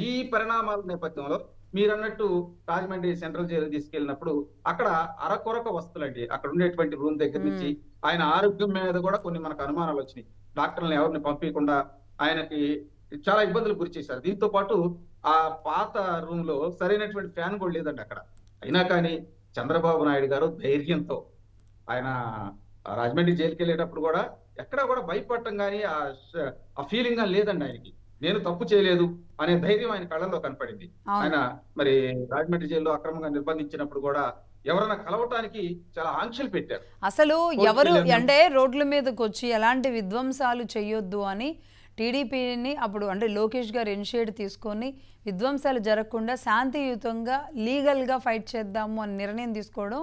ఈ పరిణామాల నేపథ్యంలో మీరు అన్నట్టు రాజమండ్రి సెంట్రల్ జైలు తీసుకెళ్ళినప్పుడు అక్కడ అరకొరక వస్తువులండి, అక్కడ ఉండేటువంటి రూమ్ దగ్గర నుంచి ఆయన ఆరోగ్యం మీద కూడా కొన్ని మనకు అనుమానాలు వచ్చినాయి. డాక్టర్లను ఎవరిని పంపించకుండా ఆయనకి చాలా ఇబ్బందులు గురి చేశారు. దీంతో పాటు ఆ పాత రూమ్ లో సరైనటువంటి ఫ్యాన్ కూడా లేదండి అక్కడ. అయినా కానీ చంద్రబాబు నాయుడు గారు ధైర్యంతో ఆయన రాజమండ్రి జైలుకి వెళ్ళేటప్పుడు కూడా ఎక్కడ కూడా భయపడటం కానీ ఆ ఫీలింగ్ కానీ లేదండి ఆయనకి. నేను తప్పు చేయలేదు అనే ధైర్యం ఆయన కళ్ళల్లో కనపడింది. ఆయన మరి రాజమండ్రి జైల్లో అక్రమంగా నిర్బంధించినప్పుడు కూడా ఎవరైనా కలవటానికి చాలా ఆంక్షలు పెట్టారు. అసలు ఎవరు అంటే రోడ్ల మీదకి వచ్చి ఎలాంటి విధ్వంసాలు చేయొద్దు అని టీడీపీని అప్పుడు అంటే లోకేష్ గారు ఇనిషియేట్ తీసుకొని విధ్వంసాలు జరగకుండా శాంతియుతంగా లీగల్గా ఫైట్ చేద్దాము అని నిర్ణయం తీసుకోవడం,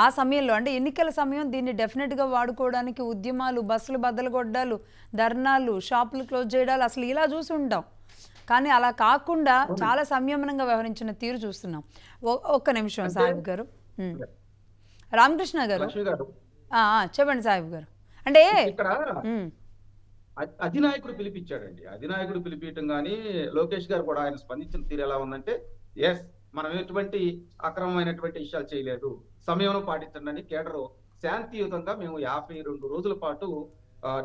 ఆ సమయంలో అంటే ఎన్నికల సమయం దీన్ని డెఫినెట్గా వాడుకోవడానికి ఉద్యమాలు, బస్సులు బద్దలుగొడ్డాలు, ధర్నాలు, షాపులు క్లోజ్ చేయడాలు అసలు ఇలా చూసి ఉంటాం. కానీ అలా కాకుండా చాలా సంయమనంగా వ్యవహరించిన తీరు చూస్తున్నాం. ఒక్క నిమిషం సాహిబ్ గారు, రామకృష్ణ గారు చెప్పండి సాహిబ్ గారు. అంటే ఇక్కడ అధినాయకుడు పిలిపించాడండి. అధినాయకుడు పిలిపించడం కానీ లోకేష్ గారు కూడా ఆయన స్పందించిన తీరు ఎలా ఉందంటే, ఎస్ మనం ఎటువంటి అక్రమమైనటువంటి విషయాలు చేయలేదు, సమయం పాటించండి అని కేడరు శాంతియుతంగా మేము 52 రోజుల పాటు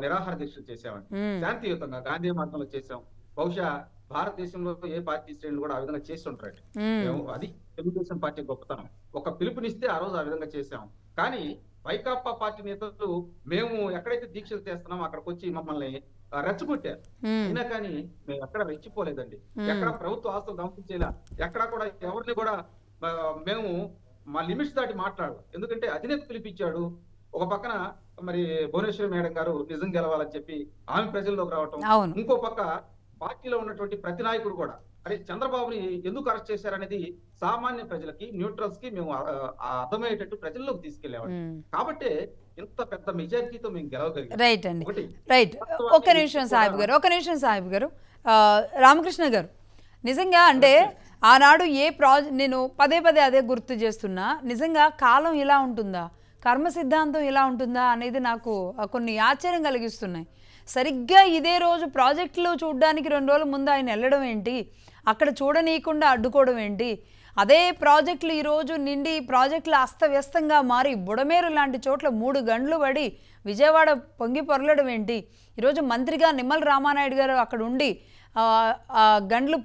నిరాహార దీక్షలు చేసామండి. శాంతియుతంగా గాంధీ మార్గంలో చేసాం. బహుశా భారతదేశంలో ఏ పార్టీ శ్రేణులు కూడా ఆ విధంగా చేసి ఉంటారండి. మేము అది తెలుగుదేశం పార్టీ గొప్పతనం. ఒక పిలుపునిస్తే ఆ రోజు ఆ విధంగా చేసాం. కానీ వైకాపా పార్టీ నేతలు మేము ఎక్కడైతే దీక్షలు చేస్తున్నామో అక్కడికి వచ్చి మమ్మల్ని రెచ్చగొట్టారు. అయినా కానీ మేము ఎక్కడ రెచ్చిపోలేదండి. ఎక్కడ ప్రభుత్వ ఆస్తులు ధ్వంసించేలా ఎక్కడ కూడా ఎవరిని కూడా మేము మా లిమిట్స్ దాటి మాట్లాడు. ఎందుకంటే అధినేత పిలిపించాడు. ఒక పక్కన మరి భువనేశ్వరి మేడం గారు నిజం గెలవాలని చెప్పి ఆమె ప్రజల్లోకి రావటం, ఇంకో పక్క పార్టీలో ఉన్నటువంటి ప్రతి నాయకుడు కూడా అరే చంద్రబాబుని ఎందుకు అరెస్ట్ చేశారనేది సామాన్య ప్రజలకి, న్యూట్రల్స్ కి మేము అర్థమయ్యేటట్టు ప్రజల్లోకి తీసుకెళ్లేవాడు. కాబట్టి ఇంత పెద్ద మెజారిటీతో మేము గెలవగలిగాం. రైట్ అండి, రైట్. ఒక్క నిమిషం సాహిబ్ గారు, రామకృష్ణ గారు, నిజంగా అంటే ఆనాడు నేను పదే అదే గుర్తు చేస్తున్నా. నిజంగా కాలం ఇలా ఉంటుందా, కర్మ సిద్ధాంతం ఇలా ఉంటుందా అనేది నాకు కొన్ని ఆశ్చర్యం కలిగిస్తున్నాయి. సరిగ్గా ఇదే రోజు ప్రాజెక్టులు చూడడానికి 2 రోజుల ముందు ఆయన వెళ్ళడం ఏంటి, అక్కడ చూడనీయకుండా అడ్డుకోవడం ఏంటి, అదే ప్రాజెక్టులు ఈరోజు నిండి ప్రాజెక్టులు అస్తవ్యస్తంగా మారి బుడమేరు లాంటి చోట్ల 3 గంటలు పడి విజయవాడ పొంగి పొరలడం ఏంటి, ఈరోజు మంత్రిగా నిమ్మల రామానాయుడు గారు అక్కడ ఉండి గండ్లు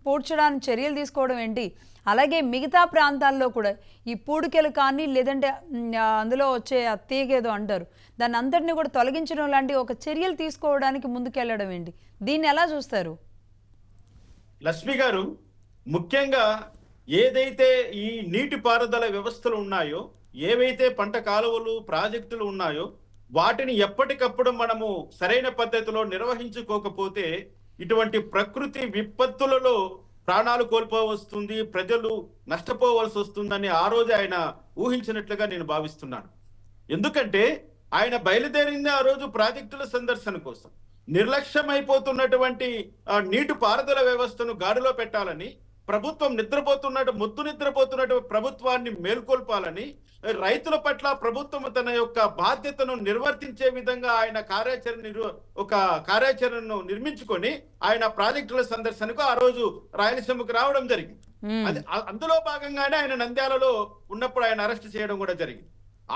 పూడ్చడానికి చర్యలు తీసుకోవడం ఏంటి, అలాగే మిగతా ప్రాంతాల్లో కూడా ఈ పూడికెలు కానీ లేదంటే అందులో వచ్చే తీగేదో అంటారు దాన్ని అంతటిని కూడా తొలగించడం లాంటి ఒక చర్యలు తీసుకోవడానికి ముందుకెళ్ళడం ఏంటి, దీన్ని ఎలా చూస్తారు? లక్ష్మి గారు, ముఖ్యంగా ఏదైతే ఈ నీటిపారుదల వ్యవస్థలు ఉన్నాయో, ఏవైతే పంట కాలువలు ప్రాజెక్టులు ఉన్నాయో వాటిని ఎప్పటికప్పుడు మనము సరైన పద్ధతిలో నిర్వహించుకోకపోతే ఇటువంటి ప్రకృతి విపత్తులలో ప్రాణాలు కోల్పోవస్తుంది, ప్రజలు నష్టపోవలసి వస్తుందని ఆ రోజు ఆయన ఊహించినట్లుగా నేను భావిస్తున్నాను. ఎందుకంటే ఆయన బయలుదేరింది ఆ రోజు ప్రాజెక్టుల సందర్శన కోసం. నిర్లక్ష్యం అయిపోతున్నటువంటి నీటి పారుదల వ్యవస్థను గాడిలో పెట్టాలని, ప్రభుత్వం మొద్దు నిద్రపోతున్నటువంటి ప్రభుత్వాన్ని మేల్కొల్పాలని, రైతుల పట్ల ప్రభుత్వం తన యొక్క బాధ్యతను నిర్వర్తించే విధంగా ఆయన కార్యాచరణను నిర్మించుకొని ఆయన ప్రాజెక్టుల సందర్శనకు ఆ రోజు రాయలసీమకు రావడం జరిగింది. అందులో భాగంగానే ఆయన నంద్యాలలో ఉన్నప్పుడు ఆయన అరెస్ట్ చేయడం కూడా జరిగింది.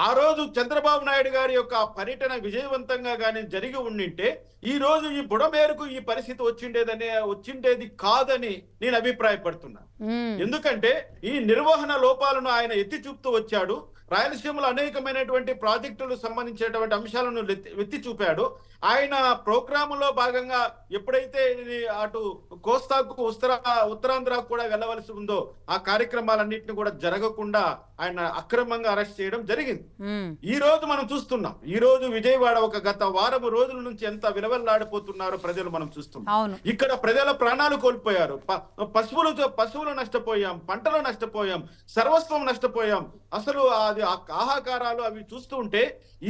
ఆ రోజు చంద్రబాబు నాయుడు గారి యొక్క పర్యటన విజయవంతంగా కానీ జరిగి ఉండింటే ఈ రోజు ఈ బుడమేరుకు ఈ పరిస్థితి వచ్చిండేది కాదని నేను అభిప్రాయపడుతున్నాను. ఎందుకంటే ఈ నిర్వహణ లోపాలను ఆయన ఎత్తి చూపుతూ వచ్చాడు. రాయలసీమలో అనేకమైనటువంటి ప్రాజెక్టులు సంబంధించినటువంటి అంశాలను ఎత్తి చూపాడు. ఆయన ప్రోగ్రాములో భాగంగా ఎప్పుడైతే అటు కోస్తాకు ఉత్తరాంధ్రకు కూడా వెళ్ళవలసి ఉందో ఆ కార్యక్రమాలన్నింటినీ కూడా జరగకుండా ఆయన అక్రమంగా అరెస్ట్ చేయడం జరిగింది. ఈ రోజు మనం చూస్తున్నాం, ఈ రోజు విజయవాడ ఒక గత వారం రోజుల నుంచి ఎంత విలవెల్లాడిపోతున్నారో ప్రజలు మనం చూస్తున్నాం. ఇక్కడ ప్రజల ప్రాణాలు కోల్పోయారు, పశువులు నష్టపోయాం, పంటలు నష్టపోయాం, సర్వస్వం నష్టపోయాం. అసలు అది ఆహాకారాలు అవి చూస్తూ ఉంటే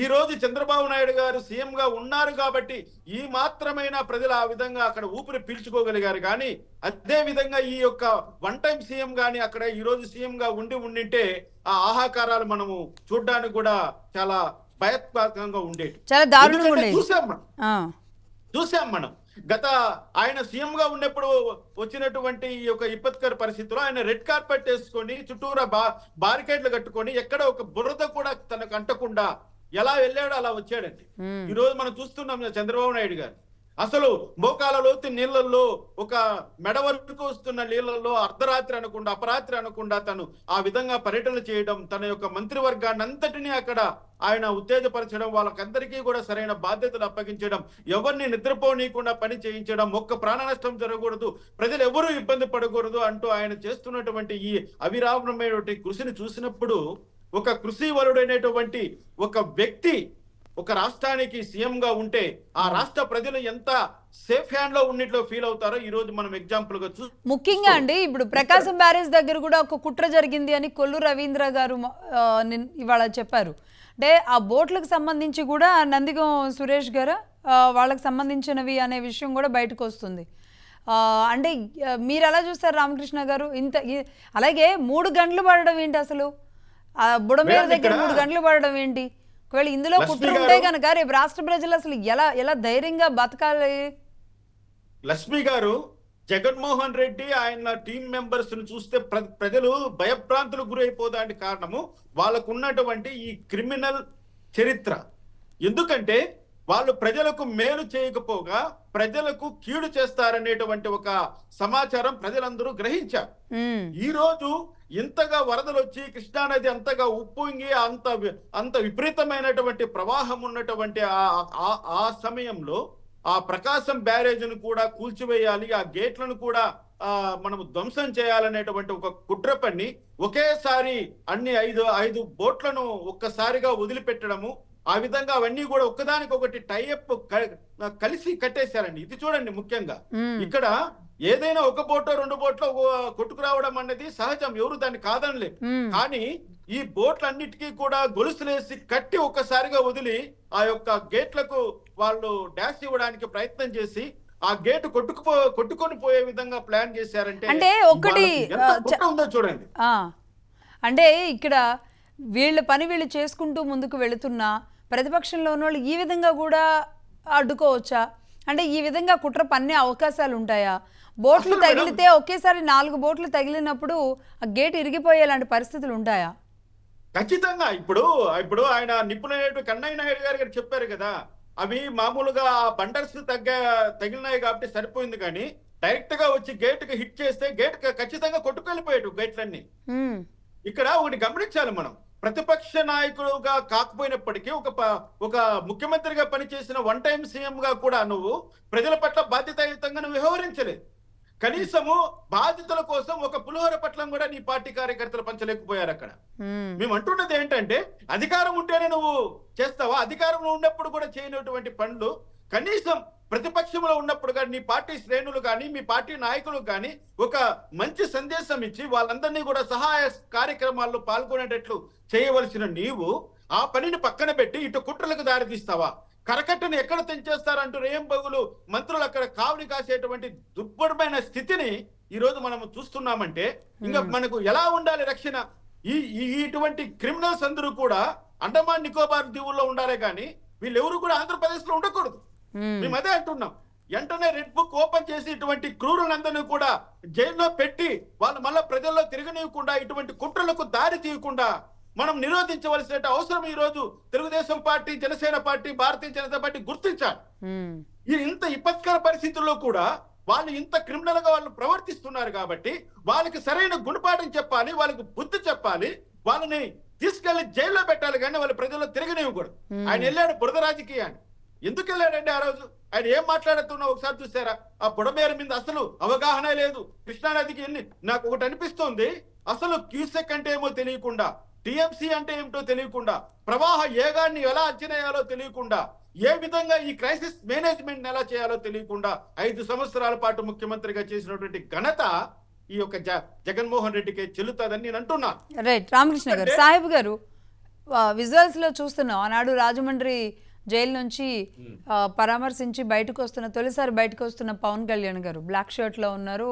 ఈ రోజు చంద్రబాబు నాయుడు గారు సీఎం గా ఉన్నారు కాబట్టి ఈ మాత్రమైన ప్రజలు ఆ విధంగా అక్కడ ఊపిరి పీల్చుకోగలిగారు. కానీ అదే విధంగా ఈ యొక్క వన్ టైం సీఎం గాని అక్కడ ఈ రోజు సీఎం గా ఉండింటే ఆ ఆహాకారాలు మనము చూడడానికి కూడా చాలా భయాత్మకంగా ఉండేది. చాలా దారుణంగా ఉండేది. చూసాం మనం గత ఆయన సీఎం గా ఉన్నప్పుడు వచ్చినటువంటి ఈ యొక్క విపత్కర పరిస్థితుల్లో ఆయన రెడ్ కార్పెట్ వేసుకొని చుట్టూరా బారికేడ్లు కట్టుకొని ఎక్కడ ఒక బురద కూడా తనకు అంటకుండా ఎలా వెళ్ళాడో అలా వచ్చాడండి. ఈ రోజు మనం చూస్తున్నాం చంద్రబాబు నాయుడు గారు అసలు మోకాల లోతు నీళ్లలో ఒక మెడ వరకు వస్తున్న నీళ్లలో అర్ధరాత్రి అనకుండా అపరాత్రి అనకుండా తను ఆ విధంగా పర్యటన చేయడం, తన యొక్క మంత్రివర్గాన్ని అంతటినీ అక్కడ ఆయన ఉత్తేజపరచడం, వాళ్ళకందరికీ కూడా సరైన బాధ్యతలు అప్పగించడం, ఎవరిని నిద్రపోనీయకుండా పని చేయించడం, ఒక్క ప్రాణ నష్టం జరగకూడదు, ప్రజలు ఎవరూ ఇబ్బంది పడకూడదు అంటూ ఆయన చేస్తున్నటువంటి ఈ అవిరామమైనటువంటి కృషిని చూసినప్పుడు ఒక కృషివలుడైనటువంటి ఒక వ్యక్తి ఒక రాష్ట్రానికి సీఎం గా ఉంటే ఆ రాష్ట్ర ప్రజలు ఎంత సేఫ్ హ్యాండ్ లో ఉన్నట్లు ఫీల్ అవుతారో ఈ రోజు మనం ఎగ్జాంపుల్ గా ముఖ్యంగా అండి ఇప్పుడు ప్రకాశం బ్యారేజ్ దగ్గర కూడా ఒక కుట్ర జరిగింది అని కొల్లు రవీంద్ర గారు ఇవాళ చెప్పారు. అంటే ఆ బోట్లకు సంబంధించి కూడా నందిగం సురేష్ గారు వాళ్ళకి సంబంధించినవి అనే విషయం కూడా బయటకు వస్తుంది. అంటే మీరు ఎలా చూస్తారు రామకృష్ణ గారు? అలాగే 3 గంటలు పడడం ఏంటి అసలు? బుడమేర దగ్గర 3 గంటలు పడడం ఏంటి? ఒకవేళ ఇందులో కుట్ర ఉంటే కనుక రేపు రాష్ట్ర ప్రజలు అసలు ఎలా ధైర్యంగా బతకాలి? లక్ష్మి గారు, జగన్మోహన్ రెడ్డి ఆయన టీం మెంబర్స్ ను చూస్తే ప్రజలు భయభ్రాంతులకు గురైపోదానికి కారణము వాళ్ళకు ఉన్నటువంటి ఈ క్రిమినల్ చరిత్ర. ఎందుకంటే వాళ్ళు ప్రజలకు మేలు చేయకపోగా ప్రజలకు కీడు చేస్తారనేటువంటి ఒక సమాచారం ప్రజలందరూ గ్రహించారు. ఈ రోజు ఇంతగా వరదలు వచ్చి కృష్ణానది అంతగా ఉప్పొంగి అంత విపరీతమైనటువంటి ప్రవాహం ఉన్నటువంటి ఆ సమయంలో ఆ ప్రకాశం బ్యారేజ్ను కూడా కూల్చివేయాలి, ఆ గేట్లను కూడా మనము ధ్వంసం చేయాలనేటువంటి ఒక కుట్ర పన్ని ఒకేసారి అన్ని 5 బోట్లను ఒక్కసారిగా వదిలిపెట్టడము, ఆ విధంగా అవన్నీ కూడా ఒక్కదానికొకటి టైఅప్ కలిసి కట్టేశారండి. ఇది చూడండి, ముఖ్యంగా ఇక్కడ ఏదైనా ఒక బోట్లో 2 బోట్లో కొట్టుకురావడం అనేది సహజం, ఎవరు దాన్ని కాదనలేదు. కానీ ఈ బోట్లన్నిటికీ కూడా గొలుసులేసి కట్టి ఒక్కసారిగా వదిలి ఆ యొక్క గేట్లకు వాళ్ళు డాష్ ఇవ్వడానికి ప్రయత్నం చేసి ఆ గేట్ కొట్టుకొని పోయే విధంగా ప్లాన్ చేశారంటే అంటే ఒకటి ఉందో చూడండి. అంటే ఇక్కడ వీళ్ళ పని వీళ్ళు చేసుకుంటూ ముందుకు వెళుతున్నా ప్రతిపక్షంలో ఉన్న వాళ్ళు ఈ విధంగా కూడా అడ్డుకోవచ్చా? అంటే ఈ విధంగా కుట్ర పన్నే అవకాశాలు ఉంటాయా? బోట్లు తగిలితే ఒకేసారి 4 బోట్లు తగిలినప్పుడు ఆ గేట్ ఇరిగిపోయేలాంటి పరిస్థితులు ఉంటాయా? ఖచ్చితంగా. ఇప్పుడు ఆయన నిపుణులైన కన్నయ్య నాయుడు గారు చెప్పారు కదా, అవి మామూలుగా బండర్స్ తగిలినాయి కాబట్టి సరిపోయింది, కానీ డైరెక్ట్ గా వచ్చి గేట్ కి హిట్ చేస్తే గేట్ ఖచ్చితంగా కొట్టుకెళ్ళిపోయాడు గేట్లన్నీ. ఇక్కడ ఒకటి గమనించాలి మనం, ప్రతిపక్ష నాయకుడుగా కాకపోయినప్పటికీ ఒక ముఖ్యమంత్రిగా పనిచేసిన వన్ టైం సీఎం గా కూడా నువ్వు ప్రజల పట్ల బాధ్యతాయుతంగా నువ్వు వ్యవహరించలేదు. కనీసము బాధితుల కోసం ఒక పులిహోర పట్లం కూడా నీ పార్టీ కార్యకర్తలు పంచలేకపోయారు. అక్కడ మేము అంటున్నది ఏంటంటే, అధికారం ఉంటేనే నువ్వు చేస్తావా? అధికారంలో ఉన్నప్పుడు కూడా చేయనటువంటి పనులు కనీసం ప్రతిపక్షంలో ఉన్నప్పుడు కానీ నీ పార్టీ శ్రేణులు కానీ మీ పార్టీ నాయకులు కానీ ఒక మంచి సందేశం ఇచ్చి వాళ్ళందరినీ కూడా సహాయ కార్యక్రమాల్లో పాల్గొనేటట్లు చేయవలసిన నీవు ఆ పనిని పక్కన పెట్టి ఇటు కుట్రలకు దారితీస్తావా? కరకట్టను ఎక్కడ తెంచేస్తారంటూ రేంబగులు మంత్రులు అక్కడ కావలి కాసేటువంటి దుర్భరమైన స్థితిని ఈ రోజు మనం చూస్తున్నామంటే ఇంకా మనకు ఎలా ఉండాలి రక్షణ? ఇటువంటి క్రిమినల్స్ అందరూ కూడా అండమాన్ నికోబార్ దీవుల్లో ఉండాలే కానీ వీళ్ళెవరు కూడా ఆంధ్రప్రదేశ్ లో ఉండకూడదు. మేము అదే అంటున్నాం. వెంటనే రెడ్ బుక్ ఓపెన్ చేసి ఇటువంటి క్రూరులందరినీ కూడా జైల్లో పెట్టి వాళ్ళు మళ్ళా ప్రజల్లో తిరగనివ్వకుండా ఇటువంటి కుట్రలకు దారి తీయకుండా మనం నిరోధించవలసిన అవసరం ఈ రోజు Telugu Desam party, Janasena party, Bharatiya Janata party గుర్తించాలి. ఇంత విపత్కర పరిస్థితుల్లో కూడా వాళ్ళు ఇంత క్రిమినల్ గా వాళ్ళు ప్రవర్తిస్తున్నారు కాబట్టి వాళ్ళకి సరైన గుణపాఠం చెప్పాలి, వాళ్ళకి బుద్ధి చెప్పాలి, వాళ్ళని తీసుకెళ్లి జైల్లో పెట్టాలి, కానీ వాళ్ళు ప్రజల్లో తిరగనివ్వకూడదు. ఆయన వెళ్ళాడు బురద రాజకీయాన్ని. ఎందుకు వెళ్ళాడండి ఆ రోజు? ఆయన ఏం మాట్లాడుతున్నా ఒకసారి చూసారా? ఆ బుడమేర మీద అసలు అవగాహన లేదు. కృష్ణానదికి వెళ్ళి నాకు ఒకటి అనిపిస్తోంది, అసలు క్యూసెక్ అంటే ఏమో తెలియకుండా, టిఎంసీ అంటే ఏమిటో తెలియకుండా, ప్రవాహ ఏగాన్ని ఎలా అంచనాయాలో తెలియకుండా, ఏ విధంగా ఈ క్రైసిస్ మేనేజ్మెంట్ ఎలా చేయాలో తెలియకుండా 5 సంవత్సరాల పాటు ముఖ్యమంత్రిగా చేసినటువంటి ఘనత ఈ యొక్క జగన్మోహన్ రెడ్డికి చెల్లుతుందని నేను అంటున్నాను. రైట్ రామకృష్ణ గారు, సాహెబ్ గారు విజువల్స్లో చూస్తున్నాం ఆనాడు రాజమండ్రి జైలు నుంచి పరామర్శించి బయటకు వస్తున్న తొలిసారి బయటకు వస్తున్న పవన్ కళ్యాణ్ గారు బ్లాక్ షర్ట్లో ఉన్నారు,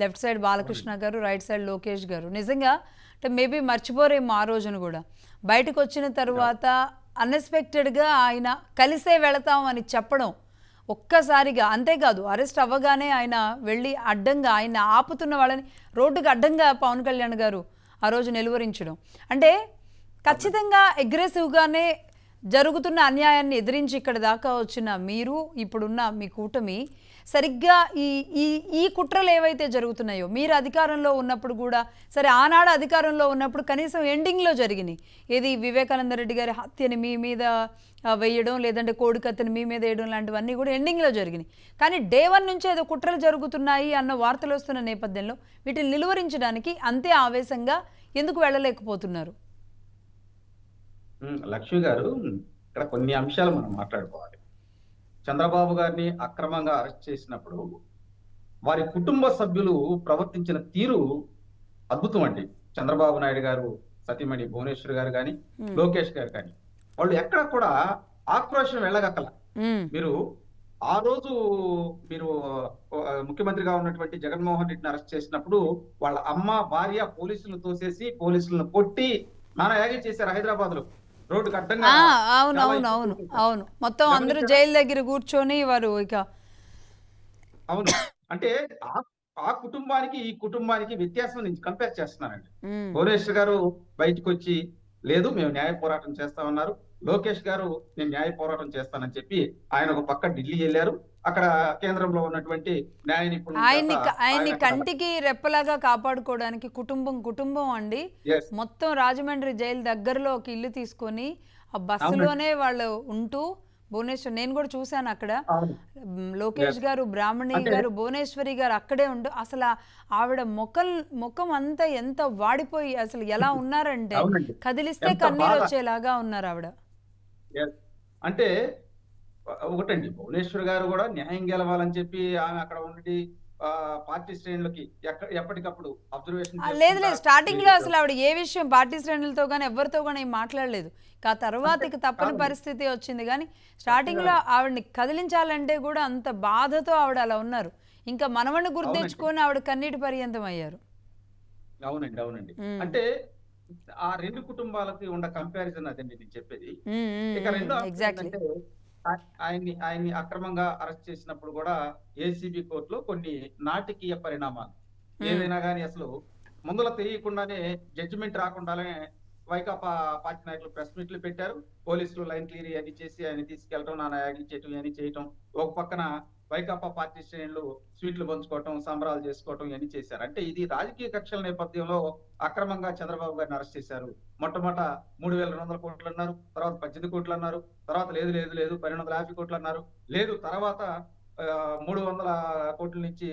లెఫ్ట్ సైడ్ బాలకృష్ణ గారు, రైట్ సైడ్ లోకేష్ గారు. నిజంగా అంటే మేబీ మర్చిపోరేమో ఆ రోజును కూడా. బయటకు వచ్చిన తర్వాత అన్ఎక్స్పెక్టెడ్గా ఆయన కలిసే వెళతాం అని చెప్పడం ఒక్కసారిగా, అంతేకాదు అరెస్ట్ అవ్వగానే ఆయన వెళ్ళి అడ్డంగా ఆయన ఆపుతున్న వాళ్ళని రోడ్డుకు అడ్డంగా పవన్ కళ్యాణ్ గారు ఆ రోజు నిలువరించడం అంటే ఖచ్చితంగా అగ్రెసివ్గానే జరుగుతున్న అన్యాయాన్ని ఎదిరించి ఇక్కడ దాకా వచ్చిన మీరు, ఇప్పుడున్న మీ కూటమి సరిగ్గా ఈ కుట్రలు ఏవైతే జరుగుతున్నాయో మీరు అధికారంలో ఉన్నప్పుడు కూడా సరే, ఆనాడు అధికారంలో ఉన్నప్పుడు కనీసం ఎండింగ్లో జరిగినాయి. ఏది వివేకానంద రెడ్డి గారి హత్యని మీ మీద వేయడం, లేదంటే కోడికత్తిని మీ మీద వేయడం లాంటివన్నీ కూడా ఎండింగ్లో జరిగినాయి. కానీ డే 1 నుంచి ఏదో కుట్రలు జరుగుతున్నాయి అన్న వార్తలు వస్తున్న నేపథ్యంలో వీటిని నిలువరించడానికి అంతే ఆవేశంగా ఎందుకు వెళ్ళలేకపోతున్నారు? లక్ష్మి గారు, ఇక్కడ కొన్ని అంశాలు మనం మాట్లాడుకోవాలి. చంద్రబాబు గారిని అక్రమంగా అరెస్ట్ చేసినప్పుడు వారి కుటుంబ సభ్యులు ప్రవర్తించిన తీరు అద్భుతం అండి. చంద్రబాబు నాయుడు గారు సతీమణి భువనేశ్వర్ గారు కానీ, లోకేష్ గారు కానీ, వాళ్ళు ఎక్కడ కూడా ఆక్రోశం వెళ్ళగక్కల. మీరు ఆ రోజు మీరు ముఖ్యమంత్రిగా ఉన్నటువంటి జగన్మోహన్ రెడ్డిని అరెస్ట్ చేసినప్పుడు వాళ్ళ అమ్మ, భార్య పోలీసులను తోసేసి పోలీసులను కొట్టి నానా యాగి చేశారు హైదరాబాద్ లో రోడ్డుకి అడ్డంగా. అవును, మొత్తం అందరూ జైలు దగ్గర కూర్చొని వారు ఇక అవును అంటే ఆ కుటుంబానికి ఈ కుటుంబానికి వ్యత్యాసం నుంచి కంపేర్ చేస్తున్నానండి. భువనేశ్వర్ గారు బయటకు వచ్చి లేదు మేము న్యాయ పోరాటం చేస్తామన్నారు. లోకేష్ గారు నేను న్యాయ పోరాటం చేస్తానని చెప్పి ఆయన ఒక పక్క ఢిల్లీ వెళ్ళారు. అక్కడ కేంద్రంలో ఉన్నటువంటి న్యాయ నిపుణులు ఆయన్ని కంటికి రెప్పలాగా కాపాడుకోవడానికి కుటుంబం అండి మొత్తం రాజమండ్రి జైలు దగ్గరలో ఒక ఇల్లు తీసుకొని ఆ బస్సులోనే వాళ్ళు ఉంటూ, భువనేశ్వర్ నేను కూడా చూశాను అక్కడ, లోకేష్ గారు, బ్రాహ్మణి గారు, భువనేశ్వరి గారు అక్కడే ఉంటూ అసలు ఆవిడ ముఖం అంతా ఎంత వాడిపోయి అసలు ఎలా ఉన్నారంటే కదిలిస్తే కన్నీరు వచ్చేలాగా ఉన్నారు ఆవిడ. అంటే ఒకటండి, భువనేశ్వర్ గారు కూడా న్యాయం గెలవాలని చెప్పి ఆమె అక్కడ ఉండి పార్టీ శ్రేణులకి ఎప్పటికప్పుడు అబ్జర్వేషన్ లేదు స్టార్టింగ్ లో అసలు ఆవిడ ఏ విషయం పార్టీ శ్రేణులతో కానీ ఎవరితో కానీ ఏం మాట్లాడలేదు. ఆ తర్వాత తప్పని పరిస్థితి వచ్చింది. కానీ స్టార్టింగ్ లో ఆవిడని కదిలించాలంటే కూడా అంత బాధతో ఆవిడ అలా ఉన్నారు. ఇంకా మనవణ్ణి గుర్తించుకొని ఆవిడ కన్నీటి పర్యంతం అయ్యారు. అవునండి. అంటే ఆ రెండు కుటుంబాలకి ఉన్న కంపారిజన్ అదండి నేను చెప్పేది. ఇక రెండో అంటే ఆయన్ని అక్రమంగా అరెస్ట్ చేసినప్పుడు కూడా ఏసీబీ కోర్టులో కొన్ని నాటకీయ పరిణామాలు ఏదైనా కానీ అసలు ముందులో తెలియకుండానే జడ్జిమెంట్ రాకుండానే వైకాపా పార్టీ నాయకులు ప్రెస్ మీట్లు పెట్టారు. పోలీసులు లైన్ క్లియర్ అని చేసి ఆయన తీసుకెళ్లడం, నానా యాగించేయటం ఇవన్నీ చేయటం. ఒక పక్కన వైకాపా పార్టీ శ్రేణులు స్వీట్లు పంచుకోవటం, సంబరాలు చేసుకోవటం ఇవన్నీ చేశారు. అంటే ఇది రాజకీయ కక్షల నేపథ్యంలో అక్రమంగా చంద్రబాబు గారిని అరెస్ట్ చేశారు. మొట్టమొదట 3,200 కోట్లు అన్నారు, తర్వాత 18 కోట్లు అన్నారు, తర్వాత లేదు 1,250 కోట్లు అన్నారు, లేదు తర్వాత 300 కోట్ల నుంచి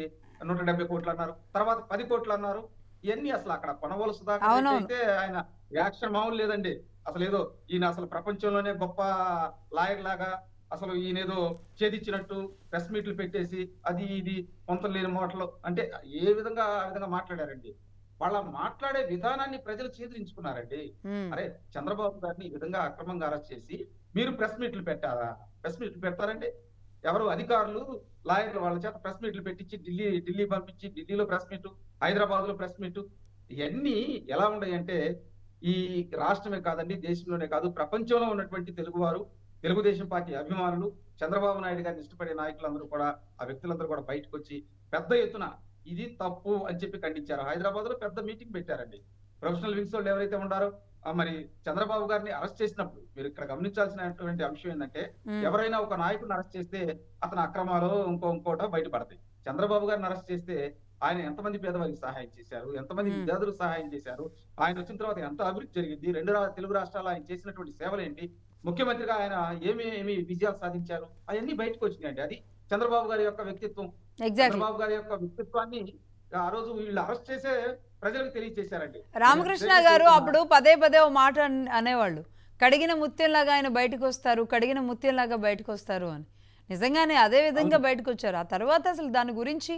170 కోట్లు అన్నారు, తర్వాత 10 కోట్లు అన్నారు. ఇవన్నీ అసలు అక్కడ కొనవలసి దాకా అయితే ఆయన యాక్షన్ మామూలు లేదండి. అసలు ఏదో ఈయన అసలు ప్రపంచంలోనే గొప్ప లాయర్ లాగా అసలు ఈయనేదో ఛేదించినట్టు ప్రెస్ మీట్లు పెట్టేసి అది ఇది కొంత లేని మాటలు అంటే ఆ విధంగా మాట్లాడారండి. వాళ్ళ మాట్లాడే విధానాన్ని ప్రజలు చేదరించుకున్నారండి. అరే చంద్రబాబు గారిని ఈ విధంగా అక్రమంగా అరెస్ట్ చేసి మీరు ప్రెస్ మీట్లు పెట్టారా? ప్రెస్ మీట్లు పెడతారండి ఎవరు? అధికారులు, లాయర్లు వాళ్ళ చేత ప్రెస్ మీట్లు పెట్టించి ఢిల్లీ పంపించి ఢిల్లీలో ప్రెస్ మీట్, హైదరాబాద్ లో ప్రెస్ మీట్. ఇవన్నీ ఎలా ఉన్నాయంటే ఈ రాష్ట్రమే కాదండి, దేశంలోనే కాదు ప్రపంచంలో ఉన్నటువంటి తెలుగువారు, తెలుగుదేశం పార్టీ అభిమానులు, చంద్రబాబు నాయుడు గారిని ఇష్టపడే నాయకులందరూ కూడా, ఆ వ్యక్తులందరూ కూడా బయటకు వచ్చి పెద్ద ఎత్తున ఇది తప్పు అని చెప్పి ఖండించారు. హైదరాబాద్ లో పెద్ద మీటింగ్ పెట్టారండి. ప్రొఫెషనల్ వింగ్స్ వాళ్ళు ఎవరైతే ఉన్నారో మరి చంద్రబాబు గారిని అరెస్ట్ చేసినప్పుడు మీరు ఇక్కడ గమనించాల్సినటువంటి అంశం ఏంటంటే ఎవరైనా ఒక నాయకుడిని అరెస్ట్ చేస్తే అతని అక్రమాలు ఇంకోటో బయటపడతాయి. చంద్రబాబు గారిని అరెస్ట్ చేస్తే ఆయన ఎంతమంది పేదవారికి సహాయం చేశారు, ఎంతమంది విద్యార్థులకు సహాయం చేశారు, ఆయన వచ్చిన తర్వాత ఎంత అభివృద్ధి జరిగింది, తెలుగు రాష్ట్రాలు ఆయన చేసినటువంటి సేవలు ఏంటి, ముఖ్యమంత్రిగా ఆయన ఏమి విజయాలు సాధించారు, అవన్నీ బయటకు వచ్చినాయండి. అది చంద్రబాబు గారి యొక్క వ్యక్తిత్వం. చంద్రబాబు గారి యొక్క వ్యక్తిత్వాన్ని ఆ రోజు వీళ్ళు అరెస్ట్ చేసే ప్రజలకు తెలియజేశారండి. రామకృష్ణ గారు అప్పుడు పదే ఓ మాట అనేవాళ్ళు, కడిగిన ముత్యంలాగా ఆయన బయటకు వస్తారు, కడిగిన ముత్యంలాగా బయటకు వస్తారు అని. నిజంగానే అదే విధంగా బయటకు వచ్చారు. ఆ తర్వాత అసలు దాని గురించి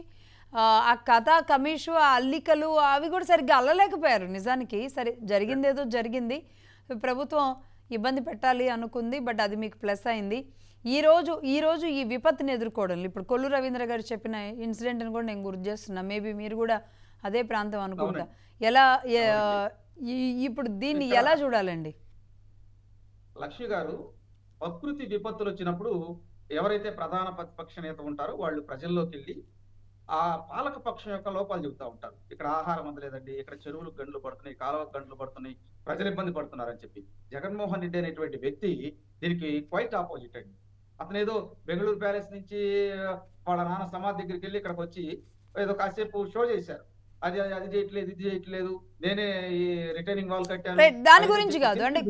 ఆ కథ, కమీషు, ఆ అల్లికలు అవి కూడా సరిగ్గా అల్లలేకపోయారు. నిజానికి సరే జరిగిందేదో జరిగింది, ప్రభుత్వం ఇబ్బంది పెట్టాలి అనుకుంది. బట్ అది మీకు ప్లస్ అయింది. ఈరోజు ఈ విపత్తుని ఎదుర్కోవడం, ఇప్పుడు కొల్లు రవీంద్ర గారు చెప్పిన ఇన్సిడెంట్ని కూడా నేను గుర్తు చేస్తున్నా. మేబీ మీరు కూడా అదే ప్రాంతం అనుకుంటా. ఎలా ఇప్పుడు దీన్ని ఎలా చూడాలండి? లక్ష్మి గారు, ప్రకృతి విపత్తులు వచ్చినప్పుడు ఎవరైతే ప్రధాన ప్రతిపక్ష నేత ఉంటారో వాళ్ళు ప్రజల్లోకి వెళ్ళి ఆ పాలక పక్షం యొక్క లోపాలు చెబుతూ ఉంటారు. ఇక్కడ ఆహారం అందలేదండి, ఇక్కడ చెరువులు గంటలు పడుతున్నాయి, కాలువకు గంటలు పడుతున్నాయి, ప్రజలు ఇబ్బంది పడుతున్నారని చెప్పి. జగన్మోహన్ రెడ్డి అనేటువంటి వ్యక్తి దీనికి క్వైట్ ఆపోజిట్ అండి. అతను ఏదో బెంగళూరు ప్యాలెస్ నుంచి వాళ్ళ నాన్న సమాధి దగ్గరికి వెళ్ళి ఇక్కడికి వచ్చి ఏదో కాసేపు షో చేశారు. అది అది చేయట్లేదు, ఇది చేయట్లేదు, నేనే ఈ రిటైనింగ్ వాల్ కట్టాను. దాని గురించి కాదు అంటే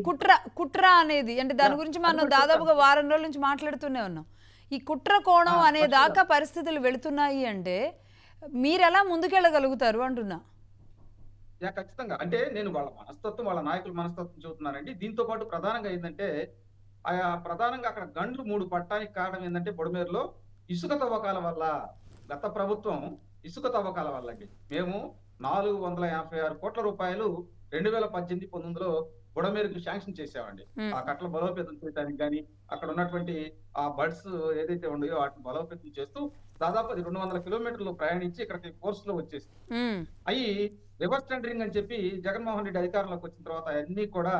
కుట్ర అనేది, అంటే దాని గురించి మనం దాదాపుగా వారం రోజుల నుంచి మాట్లాడుతూనే ఉన్నాం. ఈ కుట్ర కోణం అనే దాకా పరిస్థితులు వెళుతున్నాయి అంటే మీరు ఎలా ముందుకెళ్ళగలుగుతారు అంటున్నా. ఖచ్చితంగా. అంటే నేను వాళ్ళ మనస్తత్వం, వాళ్ళ నాయకుల మనస్తత్వం చూస్తున్నానండి. దీంతో పాటు ప్రధానంగా ఏంటంటే ప్రధానంగా అక్కడ గండ్లు 3 పట్టడానికి కారణం ఏంటంటే బుడమేరులో ఇసుక తవ్వకాల వల్ల. గత ప్రభుత్వం ఇసుక తవ్వకాల వల్ల అండి. మేము 456 కోట్ల రూపాయలు 2018-19లో బుడమేరుకు శాంక్షన్ చేసామండి. ఆ కట్టల బలోపేతం చేయడానికి కానీ, అక్కడ ఉన్నటువంటి ఆ బర్డ్స్ ఏదైతే ఉన్నాయో వాటిని బలోపేతం చేస్తూ దాదాపు 200 కిలోమీటర్లు ప్రయాణించి ఇక్కడికి కోర్స్ లో వచ్చేసి అవి రివర్స్ టెండరింగ్ అని చెప్పి జగన్మోహన్ రెడ్డి అధికారంలోకి వచ్చిన తర్వాత అన్ని కూడా